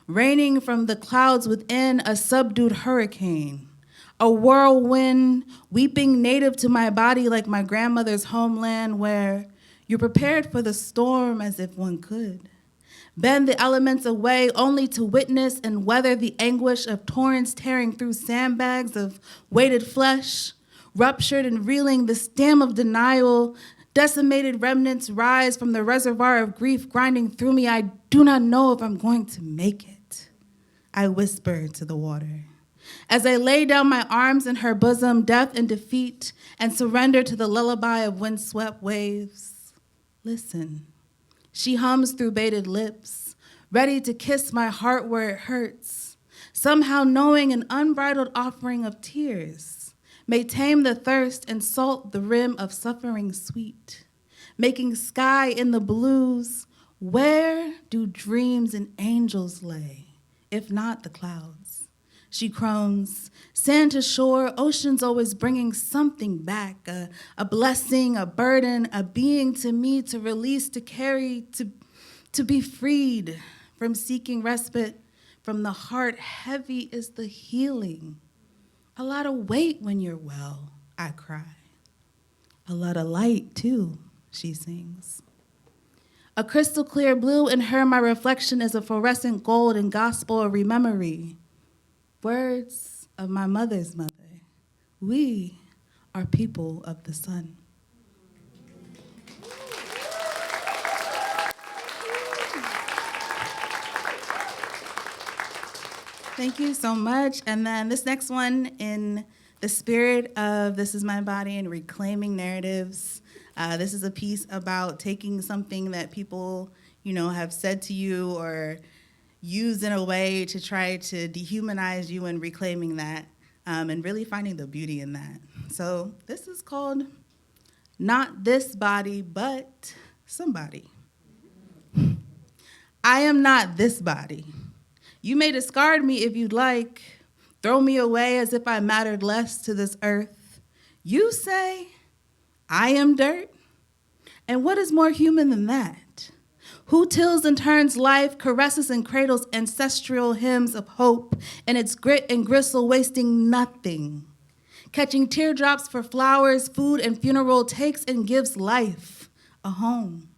Raining from the clouds within, a subdued hurricane. A whirlwind, weeping native to my body like my grandmother's homeland, where you're prepared for the storm as if one could. Bend the elements away only to witness and weather the anguish of torrents tearing through sandbags of weighted flesh, ruptured and reeling the stem of denial. Decimated remnants rise from the reservoir of grief grinding through me. I do not know if I'm going to make it, I whisper to the water. As I lay down my arms in her bosom, death and defeat, and surrender to the lullaby of windswept waves. Listen. She hums through bated lips, ready to kiss my heart where it hurts, somehow knowing an unbridled offering of tears may tame the thirst and salt the rim of suffering sweet, making sky in the blues. Where do dreams and angels lay, if not the clouds? She croons, sand to shore, oceans always bringing something back, a blessing, a burden, a being to me to release, to carry, to be freed from seeking respite from the heart. Heavy is the healing. A lot of weight when you're well, I cry. A lot of light too, she sings. A crystal clear blue in her, my reflection is a fluorescent gold and gospel of rememory. Words of my mother's mother. We are people of the sun. Thank you so much. And then this next one, in the spirit of This Is My Body and reclaiming narratives. This is a piece about taking something that people, have said to you or used in a way to try to dehumanize you and reclaiming that and really finding the beauty in that. So this is called Not This Body, But Somebody. I am not this body. You may discard me if you'd like, throw me away as if I mattered less to this earth. You say I am dirt? And what is more human than that? Who tills and turns life, caresses and cradles ancestral hymns of hope, and its grit and gristle wasting nothing. Catching teardrops for flowers, food, and funeral takes and gives life a home.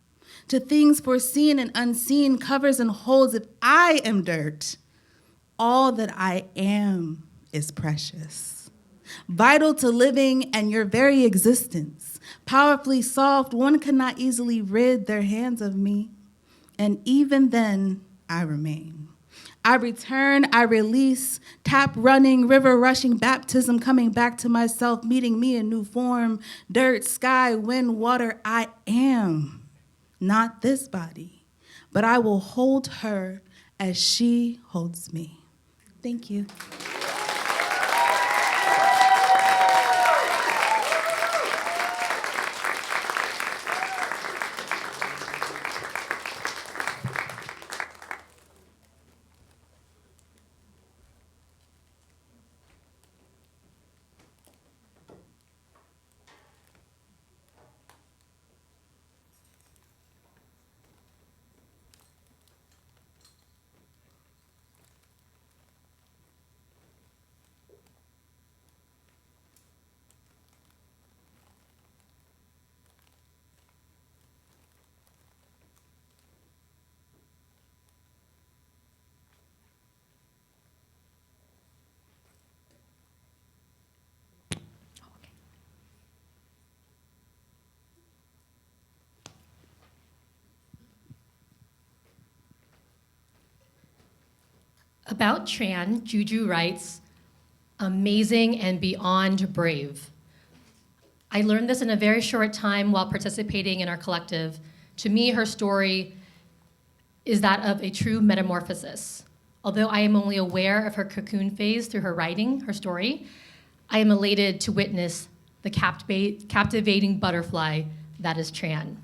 To things foreseen and unseen, covers and holds. If I am dirt, all that I am is precious. Vital to living and your very existence. Powerfully soft, one cannot easily rid their hands of me. And even then, I remain. I return, I release, tap running, river rushing, baptism coming back to myself, meeting me in new form, dirt, sky, wind, water. I am not this body, but I will hold her as she holds me. Thank you. About Tran, Juju writes, amazing and beyond brave. I learned this in a very short time while participating in our collective. To me, her story is that of a true metamorphosis. Although I am only aware of her cocoon phase through her writing, her story, I am elated to witness the captivating butterfly that is Tran.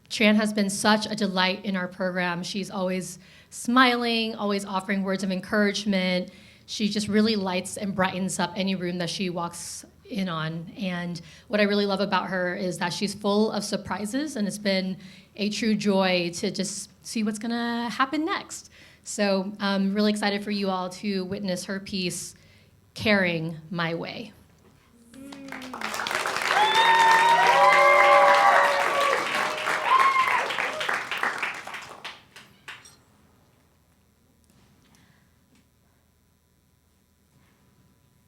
Tran has been such a delight in our program. She's always smiling, always offering words of encouragement. She just really lights and brightens up any room that she walks in on. And what I really love about her is that she's full of surprises, and it's been a true joy to just see what's gonna happen next. So I'm really excited for you all to witness her piece, Carrying My Way.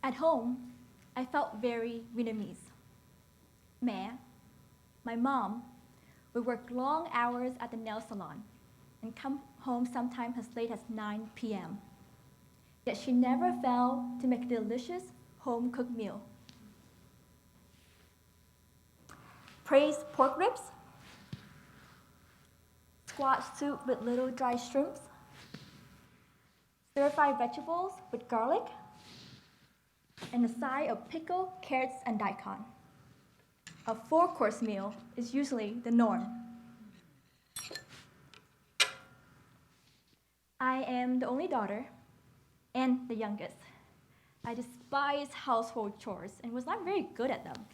At home, I felt very Vietnamese. Mẹ, my mom, would work long hours at the nail salon and come home sometimes as late as 9 p.m. Yet she never failed to make a delicious home-cooked meal. Praised pork ribs, squash soup with little dry shrimps, stir-fried vegetables with garlic, and a side of pickle, carrots, and daikon. A 4-course meal is usually the norm. I am the only daughter and the youngest. I despise household chores and was not very good at them.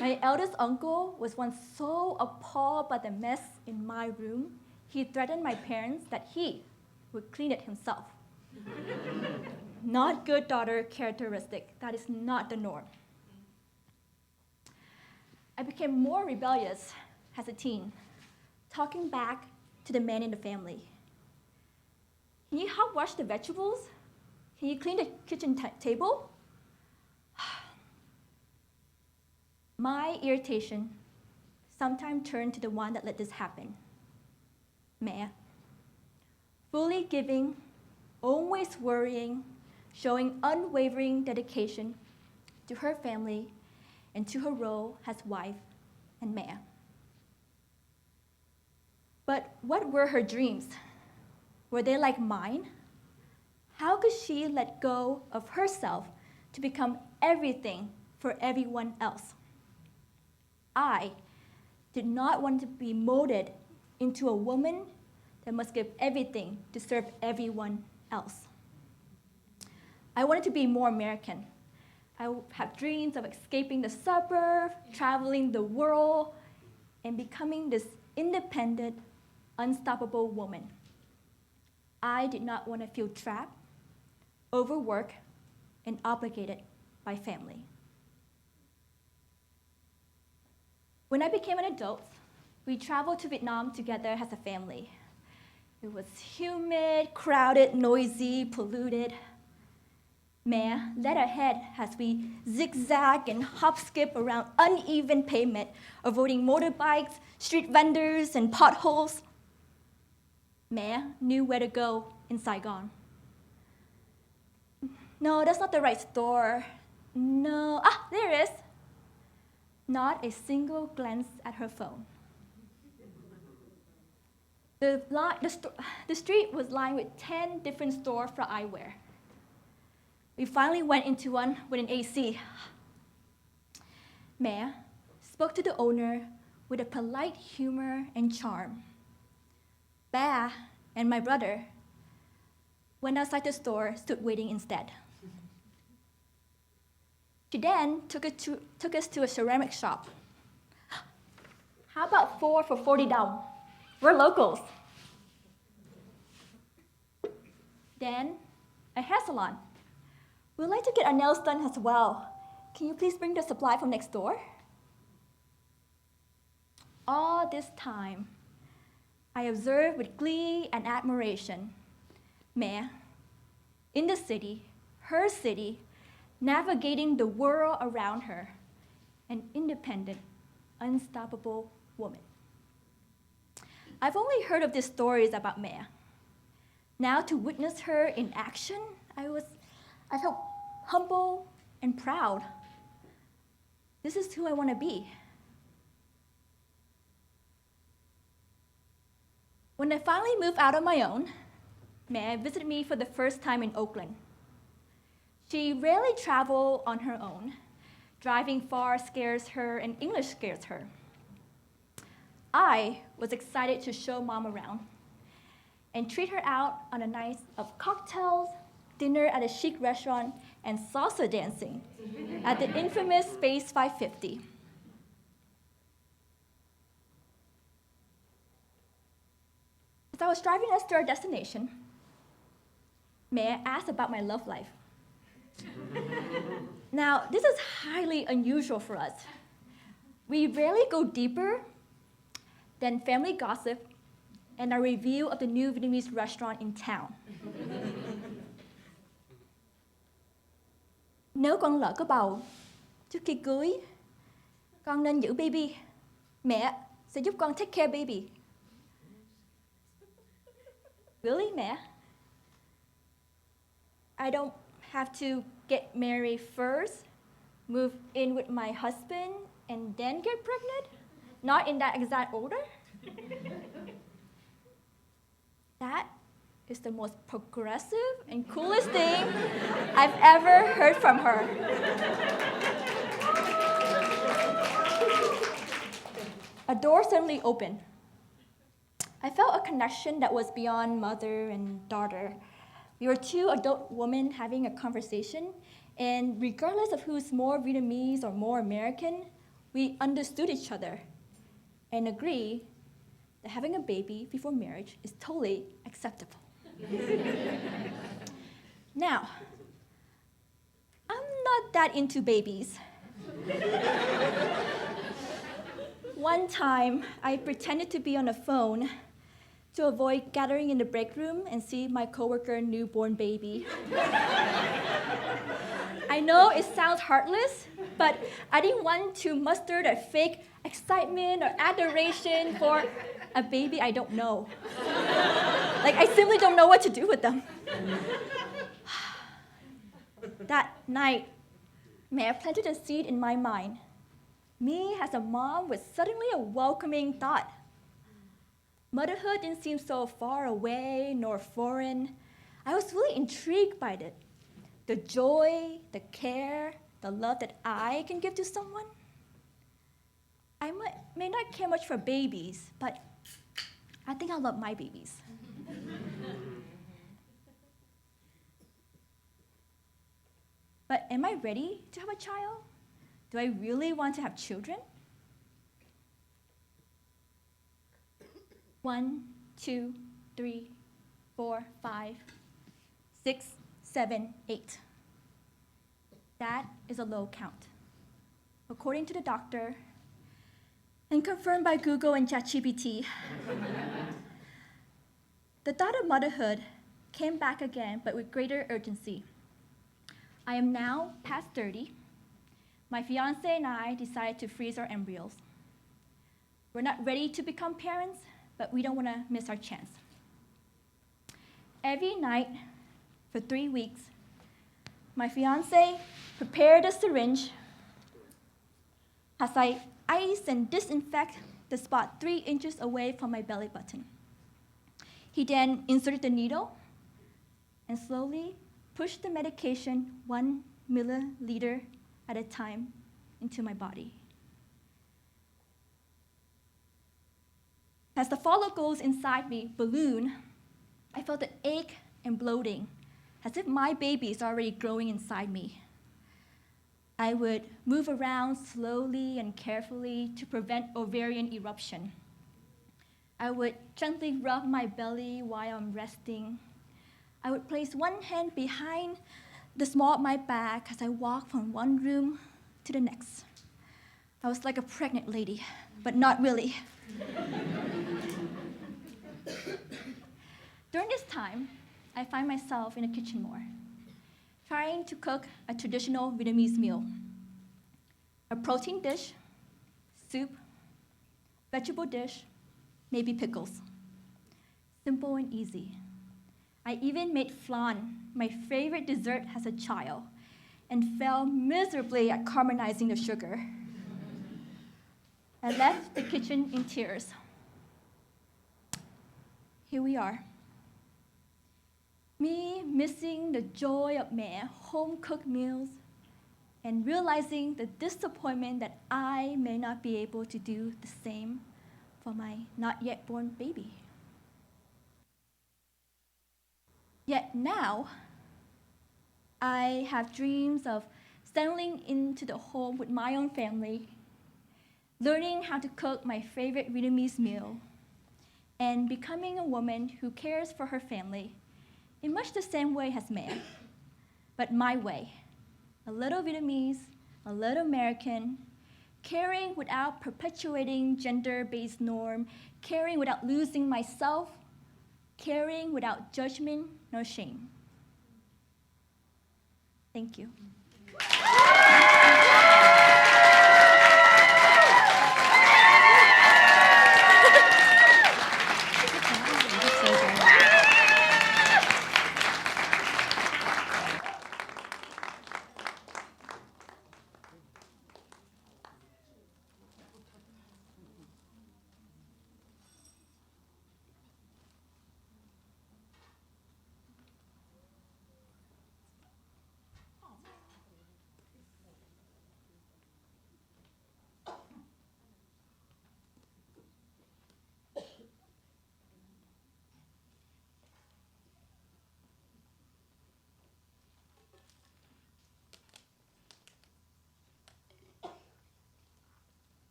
My eldest uncle was once so appalled by the mess in my room, he threatened my parents that he would clean it himself. Not good daughter characteristic. That is not the norm. I became more rebellious as a teen, talking back to the men in the family. Can you help wash the vegetables? Can you clean the kitchen table? My irritation sometimes turned to the one that let this happen. Mẹ, fully giving, always worrying, showing unwavering dedication to her family and to her role as wife and mẹ. But what were her dreams? Were they like mine? How could she let go of herself to become everything for everyone else? I did not want to be molded into a woman that must give everything to serve everyone else. I wanted to be more American. I have dreams of escaping the suburb, traveling the world, and becoming this independent, unstoppable woman. I did not want to feel trapped, overworked, and obligated by family. When I became an adult, we traveled to Vietnam together as a family. It was humid, crowded, noisy, polluted. Mẹ led ahead as we zigzag and hop-skip around uneven pavement, avoiding motorbikes, street vendors, and potholes. Mẹ knew where to go in Saigon. No, that's not the right store. No, there it is. Not a single glance at her phone. The street was lined with 10 different stores for eyewear. We finally went into one with an AC. Mẹ spoke to the owner with a polite humor and charm. Ba and my brother went outside the store, stood waiting instead. She then took us to a ceramic shop. How about 4 for 40 dong? We're locals. Then a hair salon. We'd like to get our nails done as well. Can you please bring the supply from next door? All this time, I observed with glee and admiration Mẹ in the city, her city, navigating the world around her, an independent, unstoppable woman. I've only heard of these stories about Mẹ, Now to witness her in action, I felt humble and proud. This is who I want to be. When I finally moved out on my own, Mẹ visited me for the first time in Oakland. She rarely traveled on her own. Driving far scares her, and English scares her. I was excited to show Mom around and treat her out on a night of cocktails, dinner at a chic restaurant, and salsa dancing at the infamous Space 550. As I was driving us to our destination, Mẹ asked about my love life. Now, this is highly unusual for us. We rarely go deeper than family gossip and a review of the new Vietnamese restaurant in town. Nếu con lỡ có bầu, trước khi cưới, con nên giữ baby. Mẹ sẽ giúp con take care baby. Really, Mẹ? I don't have to get married first, move in with my husband, and then get pregnant? Not in that exact order? That is the most progressive and coolest thing I've ever heard from her. A door suddenly opened. I felt a connection that was beyond mother and daughter. We were two adult women having a conversation, and regardless of who's more Vietnamese or more American, we understood each other and agree that having a baby before marriage is totally acceptable. Now, I'm not that into babies. One time, I pretended to be on the phone to avoid gathering in the break room and see my coworker newborn baby. I know it sounds heartless, but I didn't want to muster that fake excitement or adoration for a baby I don't know. Like, I simply don't know what to do with them. That night, Mẹ planted a seed in my mind. Me as a mom was suddenly a welcoming thought. Motherhood didn't seem so far away nor foreign. I was really intrigued by it. The joy, the care, the love that I can give to someone. I may not care much for babies, but I think I love my babies. But am I ready to have a child? Do I really want to have children? 1, 2, 3, 4, 5, 6, 7, 8. That is a low count. According to the doctor, and confirmed by Google and ChatGPT, the thought of motherhood came back again, but with greater urgency. I am now past 30. My fiance and I decided to freeze our embryos. We're not ready to become parents, but we don't want to miss our chance. Every night for 3 weeks, my fiance prepared a syringe as I ice and disinfect the spot 3 inches away from my belly button. He then inserted the needle and slowly pushed the medication 1 milliliter at a time into my body. As the follicles inside me balloon, I felt the ache and bloating, as if my baby is already growing inside me. I would move around slowly and carefully to prevent ovarian eruption. I would gently rub my belly while I'm resting. I would place one hand behind the small of my back as I walked from one room to the next. I was like a pregnant lady, but not really. During this time, I find myself in the kitchen more, trying to cook a traditional Vietnamese meal. A protein dish, soup, vegetable dish, maybe pickles. Simple and easy. I even made flan, my favorite dessert as a child, and failed miserably at caramelizing the sugar. I left the kitchen in tears. Here we are. Me missing the joy of my home-cooked meals and realizing the disappointment that I may not be able to do the same for my not yet born baby. Yet now, I have dreams of settling into the home with my own family, learning how to cook my favorite Vietnamese meal, and becoming a woman who cares for her family in much the same way as man, but my way. A little Vietnamese, a little American, caring without perpetuating gender-based norm, caring without losing myself, caring without judgment nor shame. Thank you.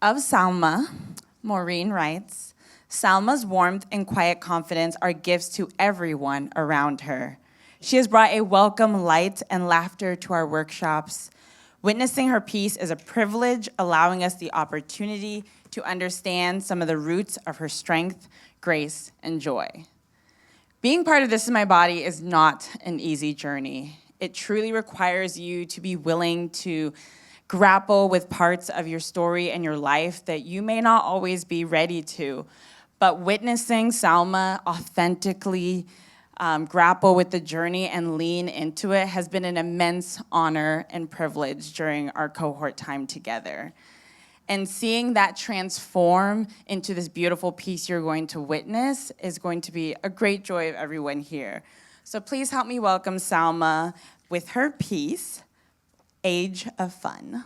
Of Salma, Maureen writes, Salma's warmth and quiet confidence are gifts to everyone around her. She has brought a welcome light and laughter to our workshops. Witnessing her piece is a privilege, allowing us the opportunity to understand some of the roots of her strength, grace, and joy. Being part of This Is My Body is not an easy journey. It truly requires you to be willing to grapple with parts of your story and your life that you may not always be ready to. But witnessing Salma authentically grapple with the journey and lean into it has been an immense honor and privilege during our cohort time together. And seeing that transform into this beautiful piece you're going to witness is going to be a great joy of everyone here. So please help me welcome Salma with her piece, Age of Fun.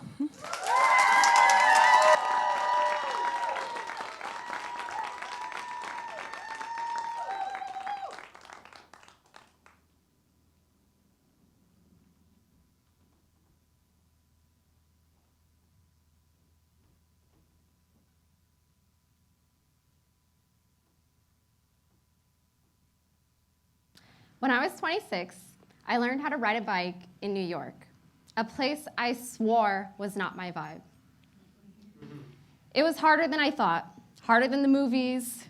When I was 26, I learned how to ride a bike in New York, a place I swore was not my vibe. It was harder than I thought, harder than the movies.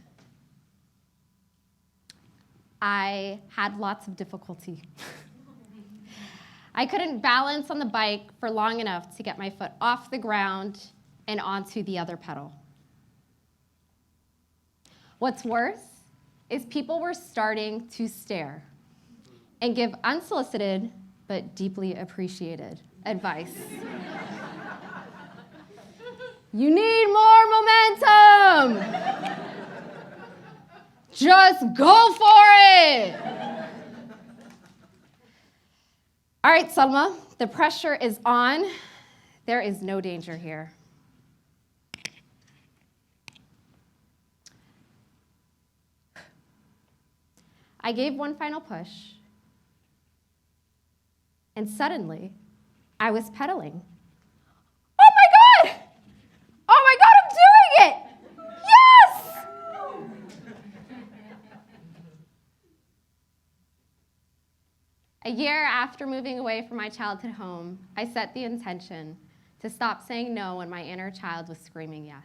I had lots of difficulty. I couldn't balance on the bike for long enough to get my foot off the ground and onto the other pedal. What's worse is people were starting to stare and give unsolicited but deeply appreciated advice. You need more momentum. Just go for it. All right, Salma, the pressure is on. There is no danger here. I gave one final push, and suddenly, I was pedaling. Oh my God! Oh my God, I'm doing it! Yes! A year after moving away from my childhood home, I set the intention to stop saying no when my inner child was screaming yes.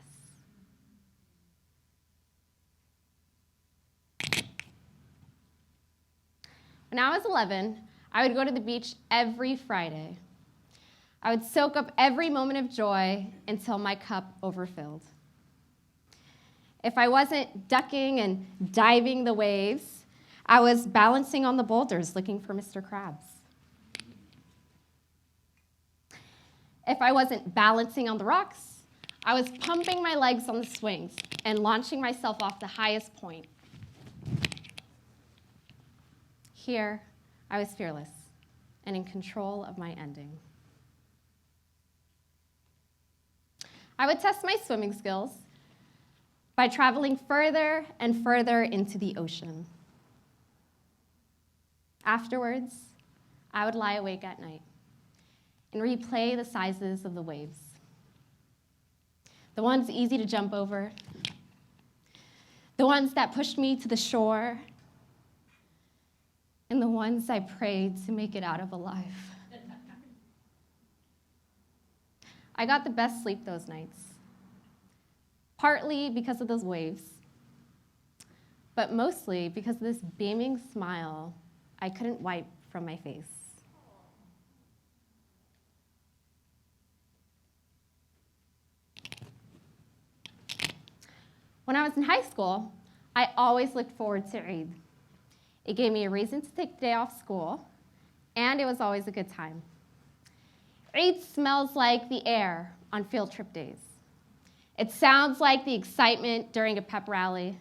When I was 11, I would go to the beach every Friday. I would soak up every moment of joy until my cup overfilled. If I wasn't ducking and diving the waves, I was balancing on the boulders looking for Mr. Krabs. If I wasn't balancing on the rocks, I was pumping my legs on the swings and launching myself off the highest point. Here, I was fearless and in control of my ending. I would test my swimming skills by traveling further and further into the ocean. Afterwards, I would lie awake at night and replay the sizes of the waves. The ones easy to jump over, the ones that pushed me to the shore, and the ones I prayed to make it out of alive. I got the best sleep those nights, partly because of those waves, but mostly because of this beaming smile I couldn't wipe from my face. When I was in high school, I always looked forward to Eid. It gave me a reason to take the day off school, and it was always a good time. Eid smells like the air on field trip days. It sounds like the excitement during a pep rally,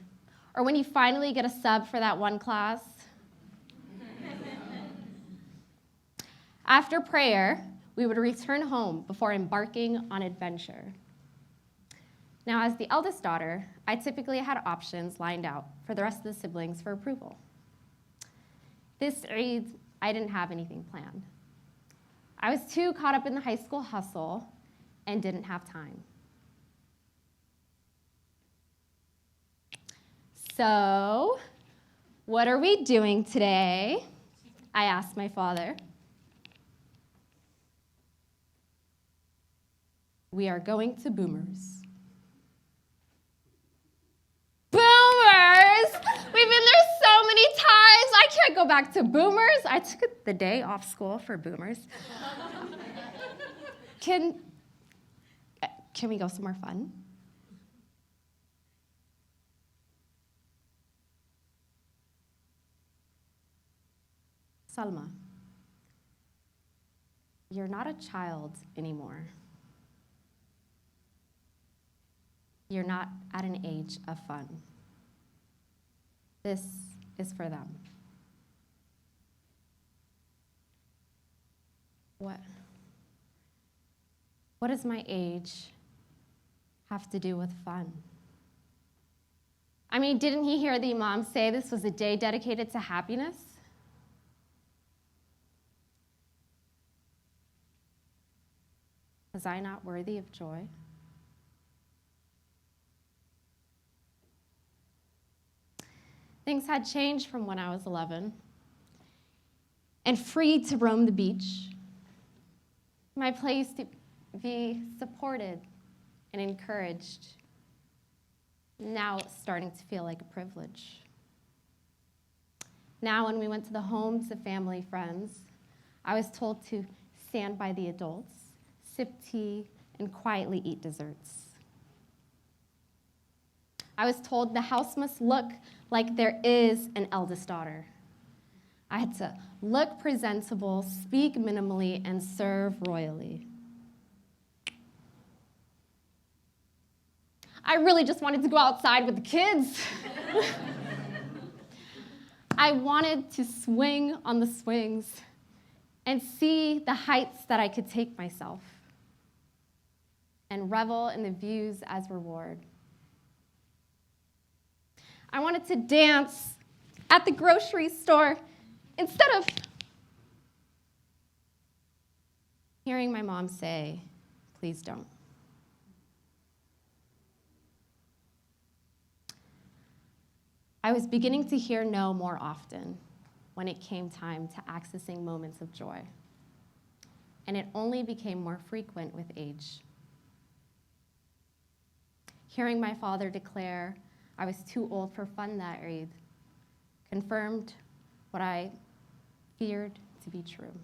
or when you finally get a sub for that one class. After prayer, we would return home before embarking on adventure. Now, as the eldest daughter, I typically had options lined out for the rest of the siblings for approval. This Eid, I didn't have anything planned. I was too caught up in the high school hustle and didn't have time. So, what are we doing today? I asked my father. We are going to Boomers. Boomers! We've been there so many times. I can't go back to Boomers. I took the day off school for Boomers. Can we go somewhere fun? Salma, you're not a child anymore. You're not at an age of fun. This is for them. What does my age have to do with fun? I mean, didn't he hear the Imam say this was a day dedicated to happiness? Was I not worthy of joy? Things had changed from when I was 11 and free to roam the beach. My place to be supported and encouraged. Now it's starting to feel like a privilege. Now when we went to the homes of family friends, I was told to stand by the adults, sip tea, and quietly eat desserts. I was told the house must look like there is an eldest daughter. I had to look presentable, speak minimally, and serve royally. I really just wanted to go outside with the kids. I wanted to swing on the swings and see the heights that I could take myself and revel in the views as reward. I wanted to dance at the grocery store instead of hearing my mom say, "Please don't." I was beginning to hear no more often when it came time to accessing moments of joy, and it only became more frequent with age. Hearing my father declare I was too old for fun that Eid confirmed what I feared to be true.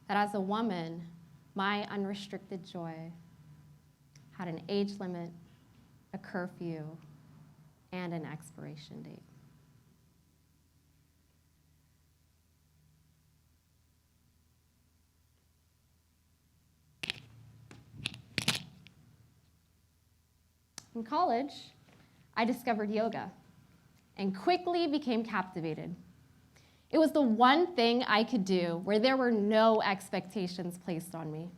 That as a woman, my unrestricted joy had an age limit, a curfew, and an expiration date. In college, I discovered yoga and quickly became captivated. It was the one thing I could do where there were no expectations placed on me.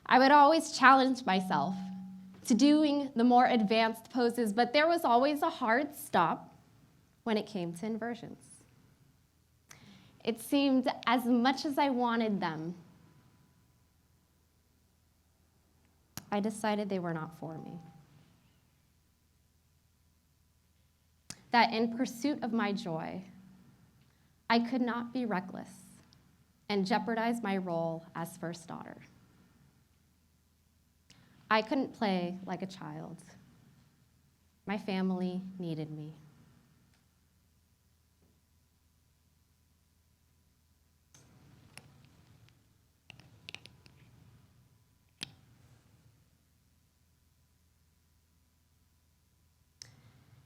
I would always challenge myself to doing the more advanced poses, but there was always a hard stop when it came to inversions. It seemed as much as I wanted them, I decided they were not for me. That in pursuit of my joy, I could not be reckless and jeopardize my role as first daughter. I couldn't play like a child. My family needed me.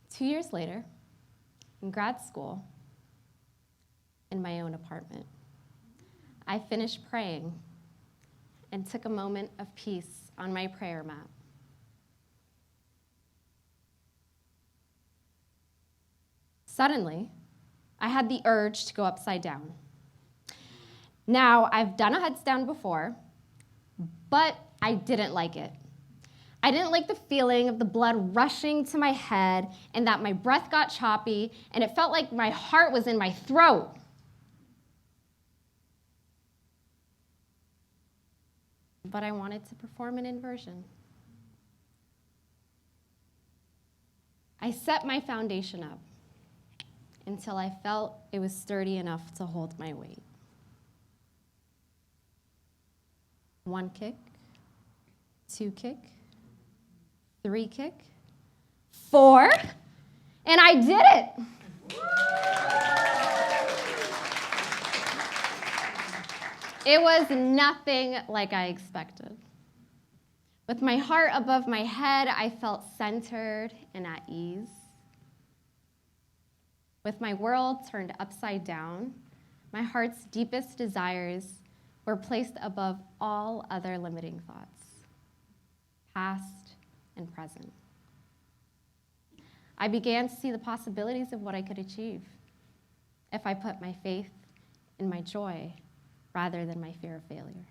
Two years later, in grad school, in my own apartment, I finished praying and took a moment of peace on my prayer mat. Suddenly, I had the urge to go upside down. Now, I've done a headstand before, but I didn't like it. I didn't like the feeling of the blood rushing to my head and that my breath got choppy and it felt like my heart was in my throat. But I wanted to perform an inversion. I set my foundation up until I felt it was sturdy enough to hold my weight. 1 kick, 2 kick, 3 kick, 4, and I did it. It was nothing like I expected. With my heart above my head, I felt centered and at ease. With my world turned upside down, my heart's deepest desires were placed above all other limiting thoughts, past and present. I began to see the possibilities of what I could achieve if I put my faith in my joy rather than my fear of failure.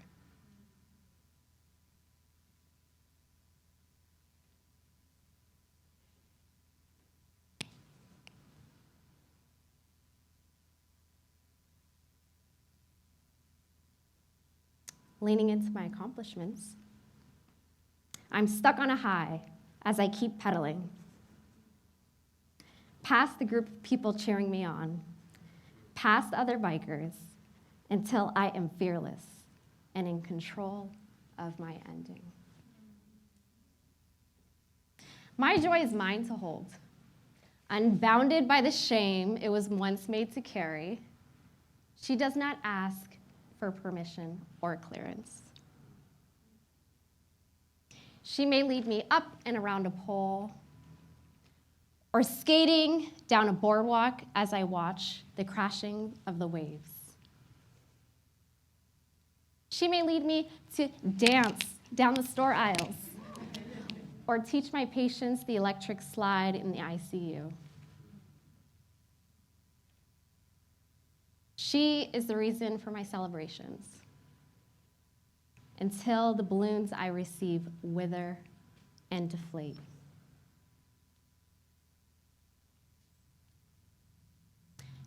Leaning into my accomplishments, I'm stuck on a high as I keep pedaling. Past the group of people cheering me on, past other bikers, until I am fearless and in control of my ending. My joy is mine to hold, unbounded by the shame it was once made to carry. She does not ask for permission or clearance. She may lead me up and around a pole, or skating down a boardwalk as I watch the crashing of the waves. She may lead me to dance down the store aisles or teach my patients the electric slide in the ICU. She is the reason for my celebrations, until the balloons I receive wither and deflate.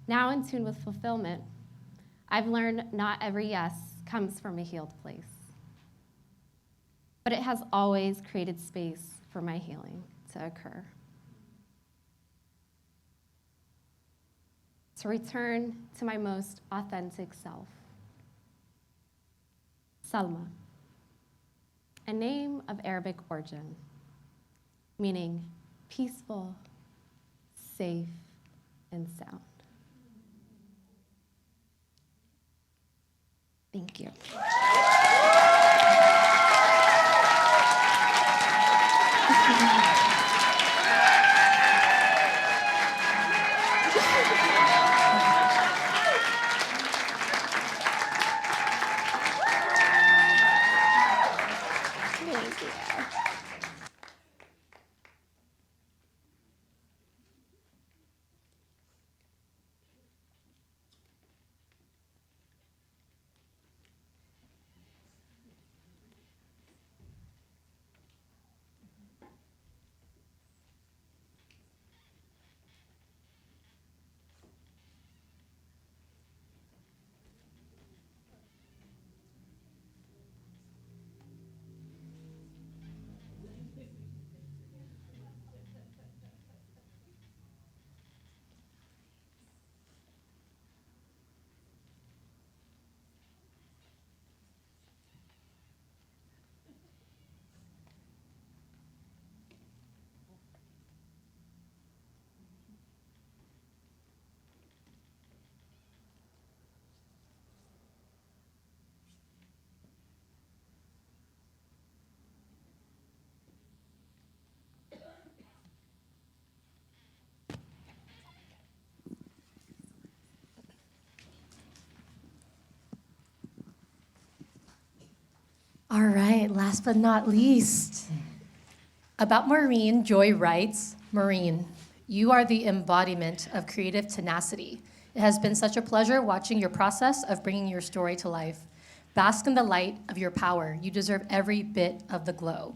Now in tune with fulfillment, I've learned not every yes comes from a healed place, but it has always created space for my healing to occur. To return to my most authentic self. Salma, a name of Arabic origin, meaning peaceful, safe, and sound. Thank you. Thank you. All right, last but not least, about Maureen, Joy writes, Maureen, you are the embodiment of creative tenacity. It has been such a pleasure watching your process of bringing your story to life. Bask in the light of your power. You deserve every bit of the glow.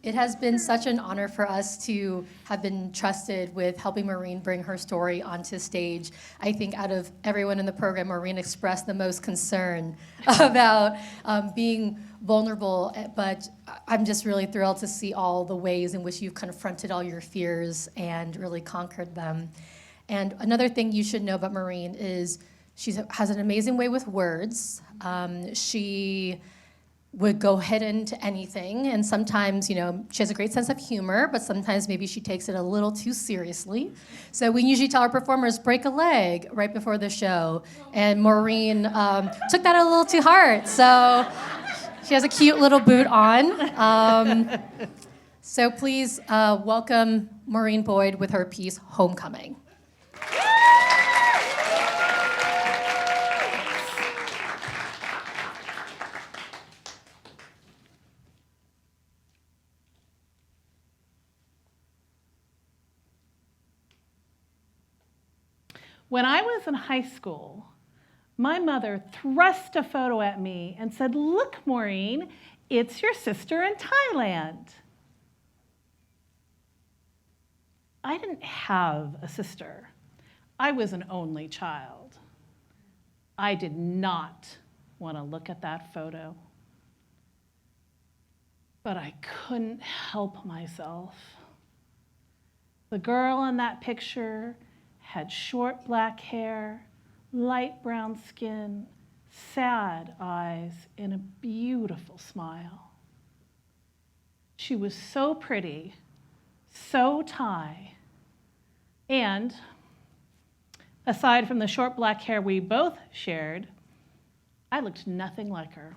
It has been such an honor for us to have been trusted with helping Maureen bring her story onto stage. I think out of everyone in the program, Maureen expressed the most concern about being vulnerable, but I'm just really thrilled to see all the ways in which you've confronted all your fears and really conquered them. And another thing you should know about Maureen is she has an amazing way with words. She would go head into anything, and sometimes, she has a great sense of humor, but sometimes maybe she takes it a little too seriously. So we usually tell our performers, break a leg right before the show, and Maureen took that a little too hard, so she has a cute little boot on. So please welcome Maureen Boyd with her piece, Homecoming. When I was in high school, my mother thrust a photo at me and said, "Look, Maureen, it's your sister in Thailand." I didn't have a sister. I was an only child. I did not want to look at that photo. But I couldn't help myself. The girl in that picture had short black hair, light brown skin, sad eyes, and a beautiful smile. She was so pretty, so Thai, and aside from the short black hair we both shared, I looked nothing like her.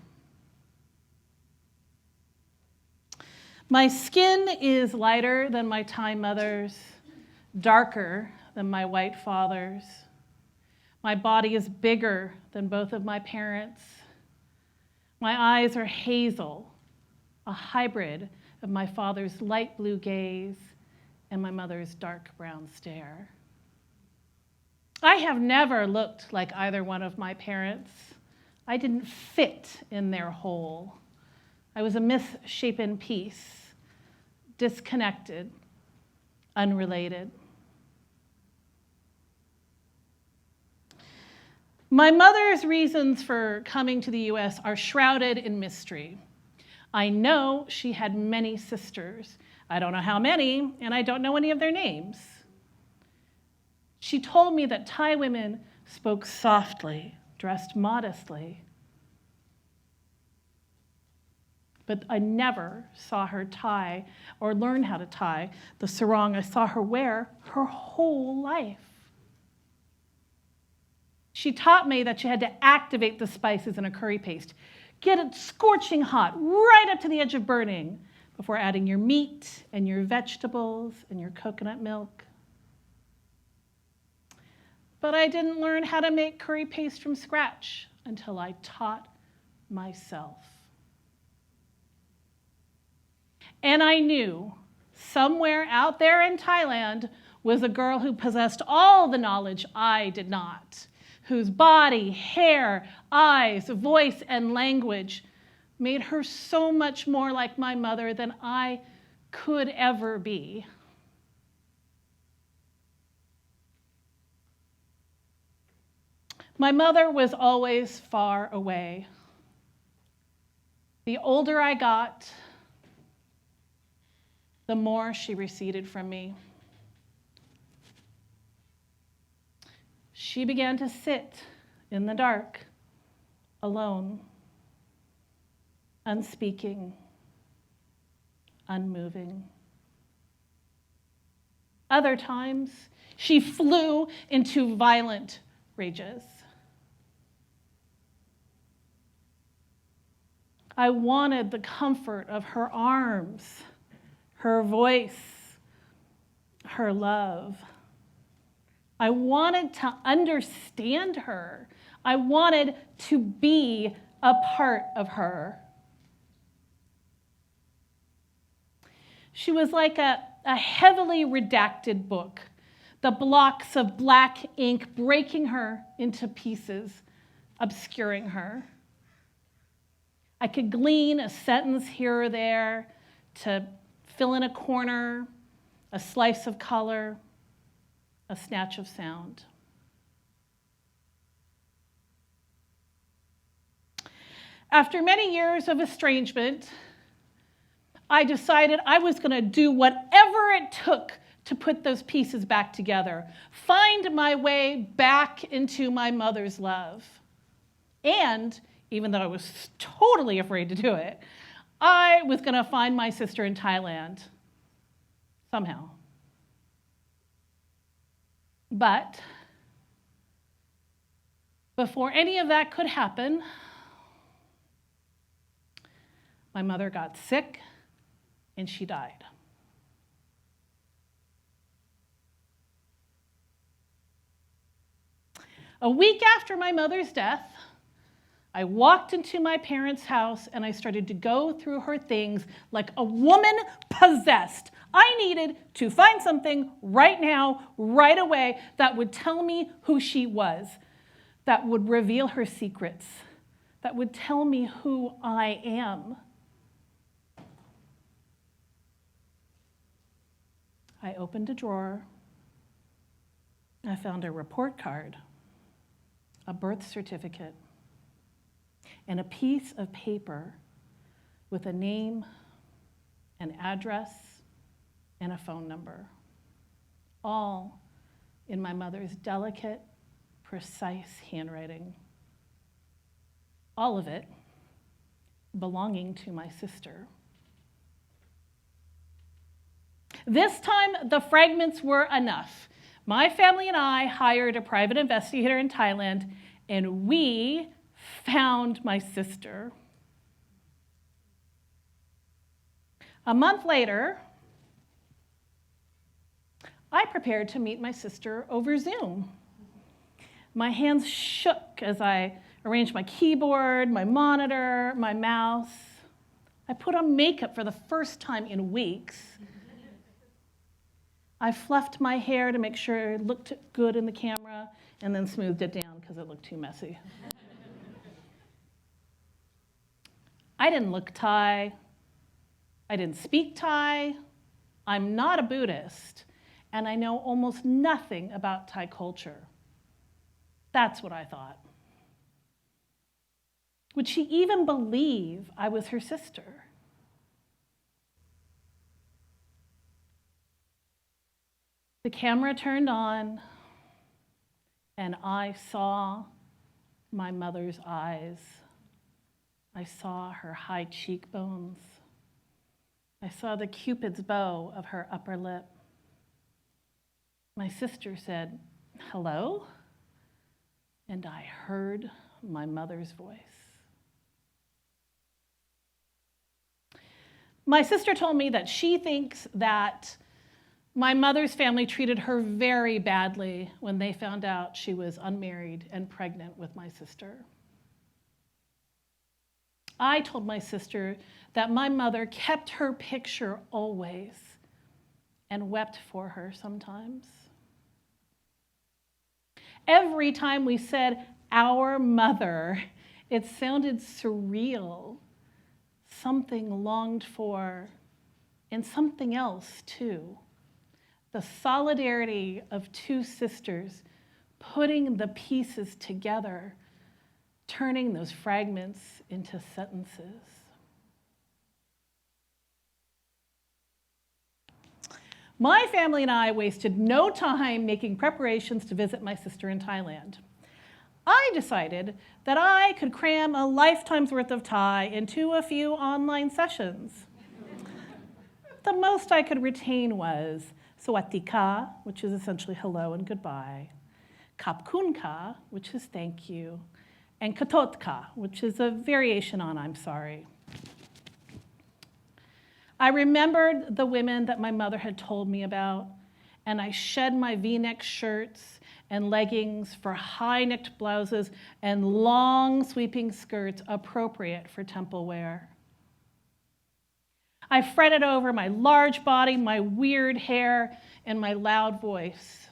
My skin is lighter than my Thai mother's, darker than my white father's. My body is bigger than both of my parents. My eyes are hazel, a hybrid of my father's light blue gaze and my mother's dark brown stare. I have never looked like either one of my parents. I didn't fit in their hole. I was a misshapen piece, disconnected, unrelated. My mother's reasons for coming to the US are shrouded in mystery. I know she had many sisters. I don't know how many, and I don't know any of their names. She told me that Thai women spoke softly, dressed modestly. But I never saw her tie or learn how to tie the sarong I saw her wear her whole life. She taught me that you had to activate the spices in a curry paste, get it scorching hot, right up to the edge of burning, before adding your meat and your vegetables and your coconut milk. But I didn't learn how to make curry paste from scratch until I taught myself. And I knew somewhere out there in Thailand was a girl who possessed all the knowledge I did not, whose body, hair, eyes, voice, and language made her so much more like my mother than I could ever be. My mother was always far away. The older I got, the more she receded from me. She began to sit in the dark, alone, unspeaking, unmoving. Other times, she flew into violent rages. I wanted the comfort of her arms, her voice, her love. I wanted to understand her. I wanted to be a part of her. She was like a heavily redacted book, the blocks of black ink breaking her into pieces, obscuring her. I could glean a sentence here or there to fill in a corner, a slice of color, a snatch of sound. After many years of estrangement, I decided I was going to do whatever it took to put those pieces back together, find my way back into my mother's love. And even though I was totally afraid to do it, I was going to find my sister in Thailand somehow. But before any of that could happen, my mother got sick and she died. A week after my mother's death, I walked into my parents' house and I started to go through her things like a woman possessed. I needed to find something right now, right away, that would tell me who she was, that would reveal her secrets, that would tell me who I am. I opened a drawer. I found a report card, a birth certificate, and a piece of paper with a name, an address, and a phone number, all in my mother's delicate, precise handwriting. All of it belonging to my sister. This time, the fragments were enough. My family and I hired a private investigator in Thailand, and we found my sister. A month later, I prepared to meet my sister over Zoom. My hands shook as I arranged my keyboard, my monitor, my mouse. I put on makeup for the first time in weeks. I fluffed my hair to make sure it looked good in the camera and then smoothed it down because it looked too messy. I didn't look Thai. I didn't speak Thai. I'm not a Buddhist, and I know almost nothing about Thai culture. That's what I thought. Would she even believe I was her sister? The camera turned on, and I saw my mother's eyes. I saw her high cheekbones. I saw the Cupid's bow of her upper lip. My sister said, "Hello?" And I heard my mother's voice. My sister told me that she thinks that my mother's family treated her very badly when they found out she was unmarried and pregnant with my sister. I told my sister that my mother kept her picture always and wept for her sometimes. Every time we said our mother, it sounded surreal, something longed for, and something else too. The solidarity of two sisters putting the pieces together, turning those fragments into sentences. My family and I wasted no time making preparations to visit my sister in Thailand. I decided that I could cram a lifetime's worth of Thai into a few online sessions. The most I could retain was Sawatdee ka, which is essentially hello and goodbye, Kap kun ka, which is thank you, and Katot ka, which is a variation on I'm sorry. I remembered the women that my mother had told me about, and I shed my V-neck shirts and leggings for high-necked blouses and long sweeping skirts appropriate for temple wear. I fretted over my large body, my weird hair, and my loud voice.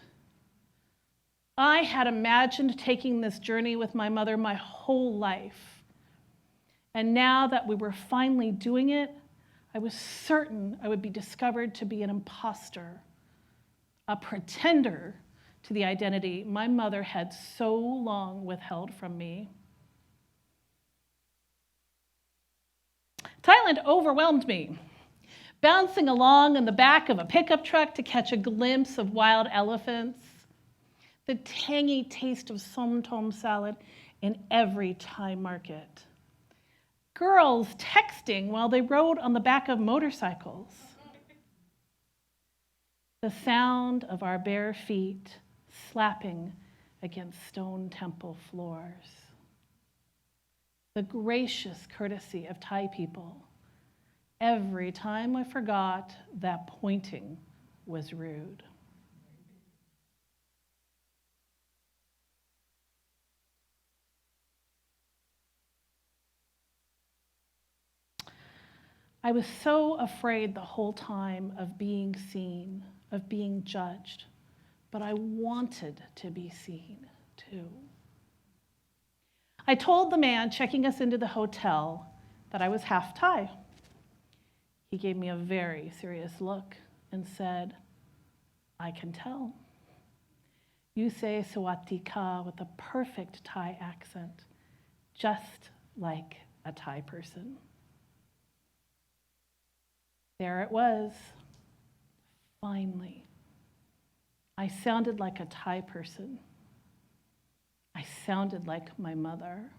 I had imagined taking this journey with my mother my whole life. And now that we were finally doing it, I was certain I would be discovered to be an imposter, a pretender to the identity my mother had so long withheld from me. Thailand overwhelmed me. Bouncing along in the back of a pickup truck to catch a glimpse of wild elephants, the tangy taste of som tom salad in every Thai market, girls texting while they rode on the back of motorcycles, the sound of our bare feet slapping against stone temple floors, the gracious courtesy of Thai people every time I forgot that pointing was rude. I was so afraid the whole time of being seen, of being judged, but I wanted to be seen too. I told the man checking us into the hotel that I was half Thai. He gave me a very serious look and said, "I can tell. You say Sawatdee ka with a perfect Thai accent, just like a Thai person." There it was. Finally, I sounded like a Thai person. I sounded like my mother.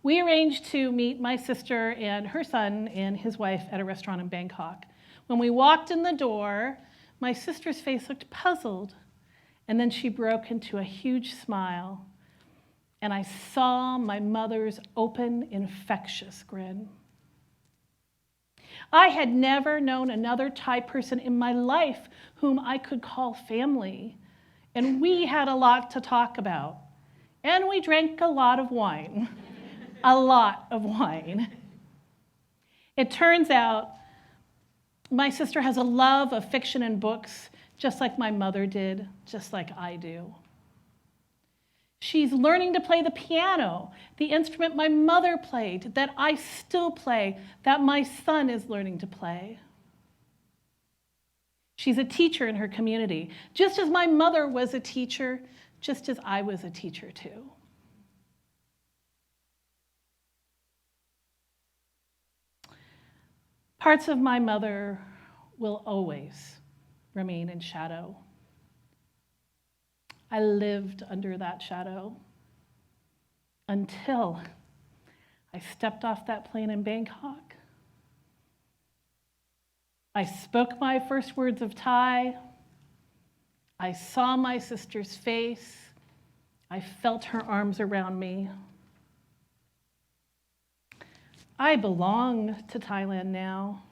We arranged to meet my sister and her son and his wife at a restaurant in Bangkok. When we walked in the door, my sister's face looked puzzled, and then she broke into a huge smile, and I saw my mother's open, infectious grin. I had never known another Thai person in my life whom I could call family, and we had a lot to talk about, and we drank a lot of wine. a lot of wine. It turns out my sister has a love of fiction and books, just like my mother did, just like I do. She's learning to play the piano, the instrument my mother played, that I still play, that my son is learning to play. She's a teacher in her community, just as my mother was a teacher, just as I was a teacher too. Parts of my mother will always remain in shadow. I lived under that shadow until I stepped off that plane in Bangkok. I spoke my first words of Thai. I saw my sister's face. I felt her arms around me. I belong to Thailand now.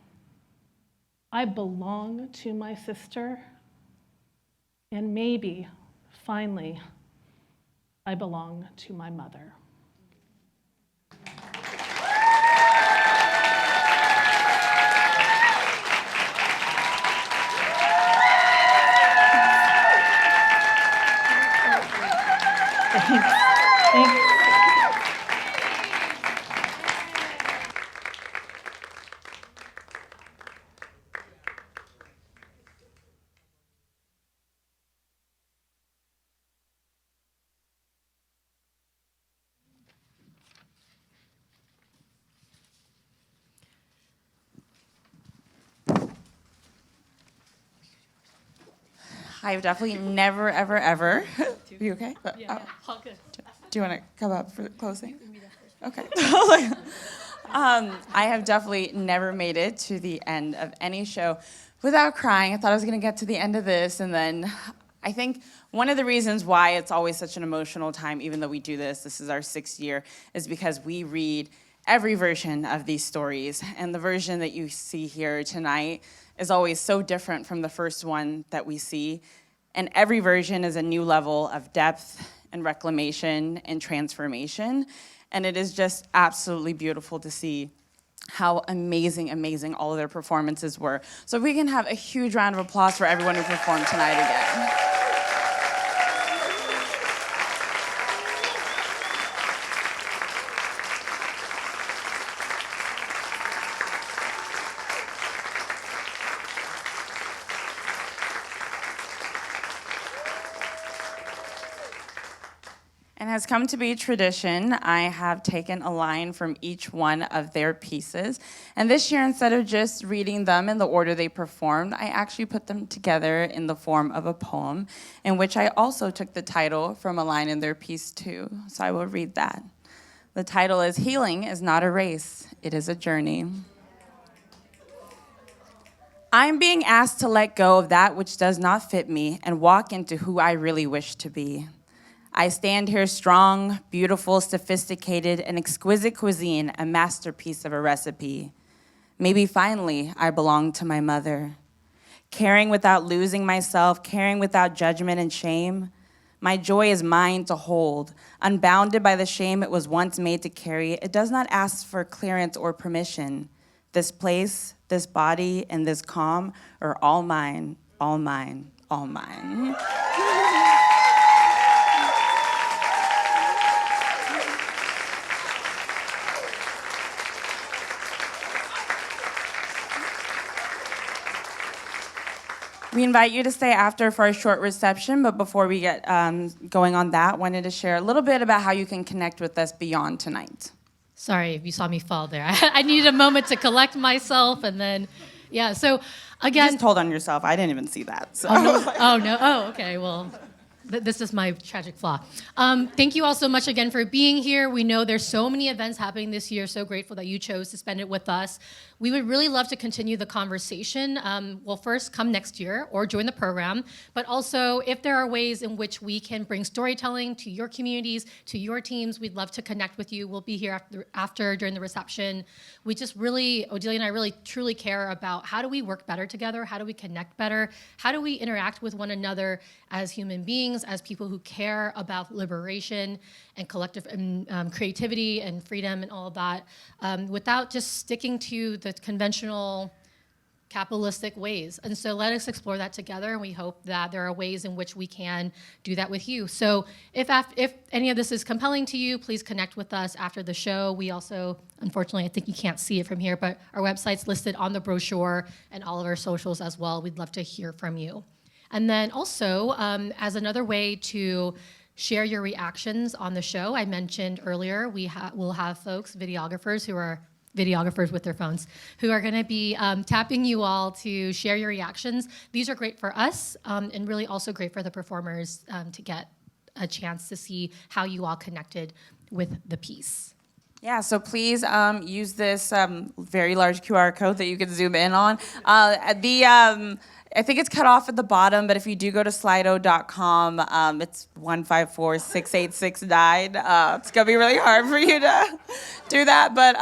I belong to my sister. And maybe, finally, I belong to my mother. Thanks. I've definitely never, ever, ever. You okay? Yeah, all good. Do you want to come up for closing? Okay. I have definitely never made it to the end of any show without crying. I thought I was going to get to the end of this, and then I think one of the reasons why it's always such an emotional time, even though we do this is our 6th year, is because we read every version of these stories, and the version that you see here tonight is always so different from the first one that we see, and every version is a new level of depth and reclamation and transformation, and it is just absolutely beautiful to see how amazing, amazing all of their performances were. So if we can have a huge round of applause for everyone who performed tonight again. And has come to be tradition, I have taken a line from each one of their pieces. And this year, instead of just reading them in the order they performed, I actually put them together in the form of a poem, in which I also took the title from a line in their piece too. So I will read that. The title is "Healing is Not a Race, It is a Journey." I'm being asked to let go of that which does not fit me and walk into who I really wish to be. I stand here strong, beautiful, sophisticated, an exquisite cuisine, a masterpiece of a recipe. Maybe finally I belong to my mother. Caring without losing myself, caring without judgment and shame. My joy is mine to hold, unbounded by the shame it was once made to carry. It does not ask for clearance or permission. This place, this body, and this calm are all mine, all mine, all mine. We invite you to stay after for a short reception, but before we get going on that, wanted to share a little bit about how you can connect with us beyond tonight. Sorry if you saw me fall there. I needed a moment to collect myself, and then, yeah. So again, You just told on yourself. I didn't even see that. So. oh no. Oh, okay. Well, this is my tragic flaw. Thank you all so much again for being here. We know there's so many events happening this year. So grateful that you chose to spend it with us. We would really love to continue the conversation. Well, first, come next year or join the program. But also, if there are ways in which we can bring storytelling to your communities, to your teams, we'd love to connect with you. We'll be here after during the reception. We just really, Odelia and I really truly care about how do we work better together? How do we connect better? How do we interact with one another as human beings? things as people who care about liberation and collective creativity and freedom and all of that, without just sticking to the conventional capitalistic ways. And so let us explore that together, and we hope that there are ways in which we can do that with you. So if any of this is compelling to you, please connect with us after the show. We also, unfortunately, I think you can't see it from here, but our website's listed on the brochure and all of our socials as well. We'd love to hear from you. And then also, as another way to share your reactions on the show, I mentioned earlier, we'll have folks, videographers with their phones, who are going to be tapping you all to share your reactions. These are great for us and really also great for the performers to get a chance to see how you all connected with the piece. Yeah, so please use this very large QR code that you can zoom in on. I think it's cut off at the bottom, but if you do go to slido.com, it's 1546869. It's going to be really hard for you to do that. But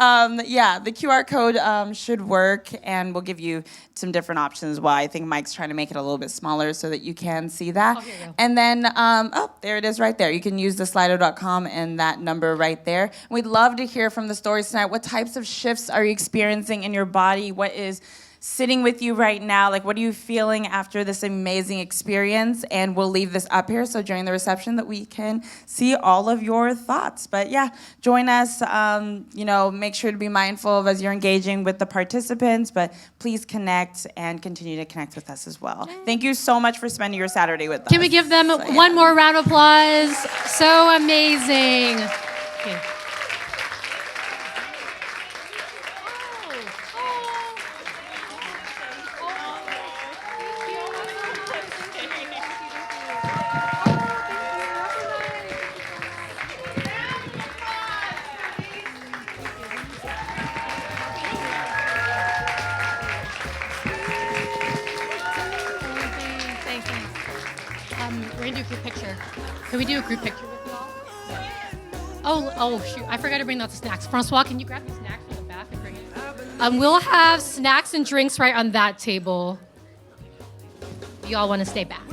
yeah, the QR code should work, and we'll give you some different options. Well, I think Mike's trying to make it a little bit smaller so that you can see that. Oh, here you go. And then, there it is right there. You can use the slido.com and that number right there. We'd love to hear from the stories tonight. What types of shifts are you experiencing in your body? What is sitting with you right now? Like, what are you feeling after this amazing experience? And we'll leave this up here so during the reception that we can see all of your thoughts. But yeah, join us. Make sure to be mindful of as you're engaging with the participants, but please connect and continue to connect with us as well. Thank you so much for spending your Saturday with us. Can we give them one more round of applause? So amazing. Okay. We're gonna do a group picture. Can we do a group picture with y'all? Oh shoot! I forgot to bring out the snacks. Francois, can you grab the snacks from the back and bring it? We'll have snacks and drinks right on that table. You all want to stay back.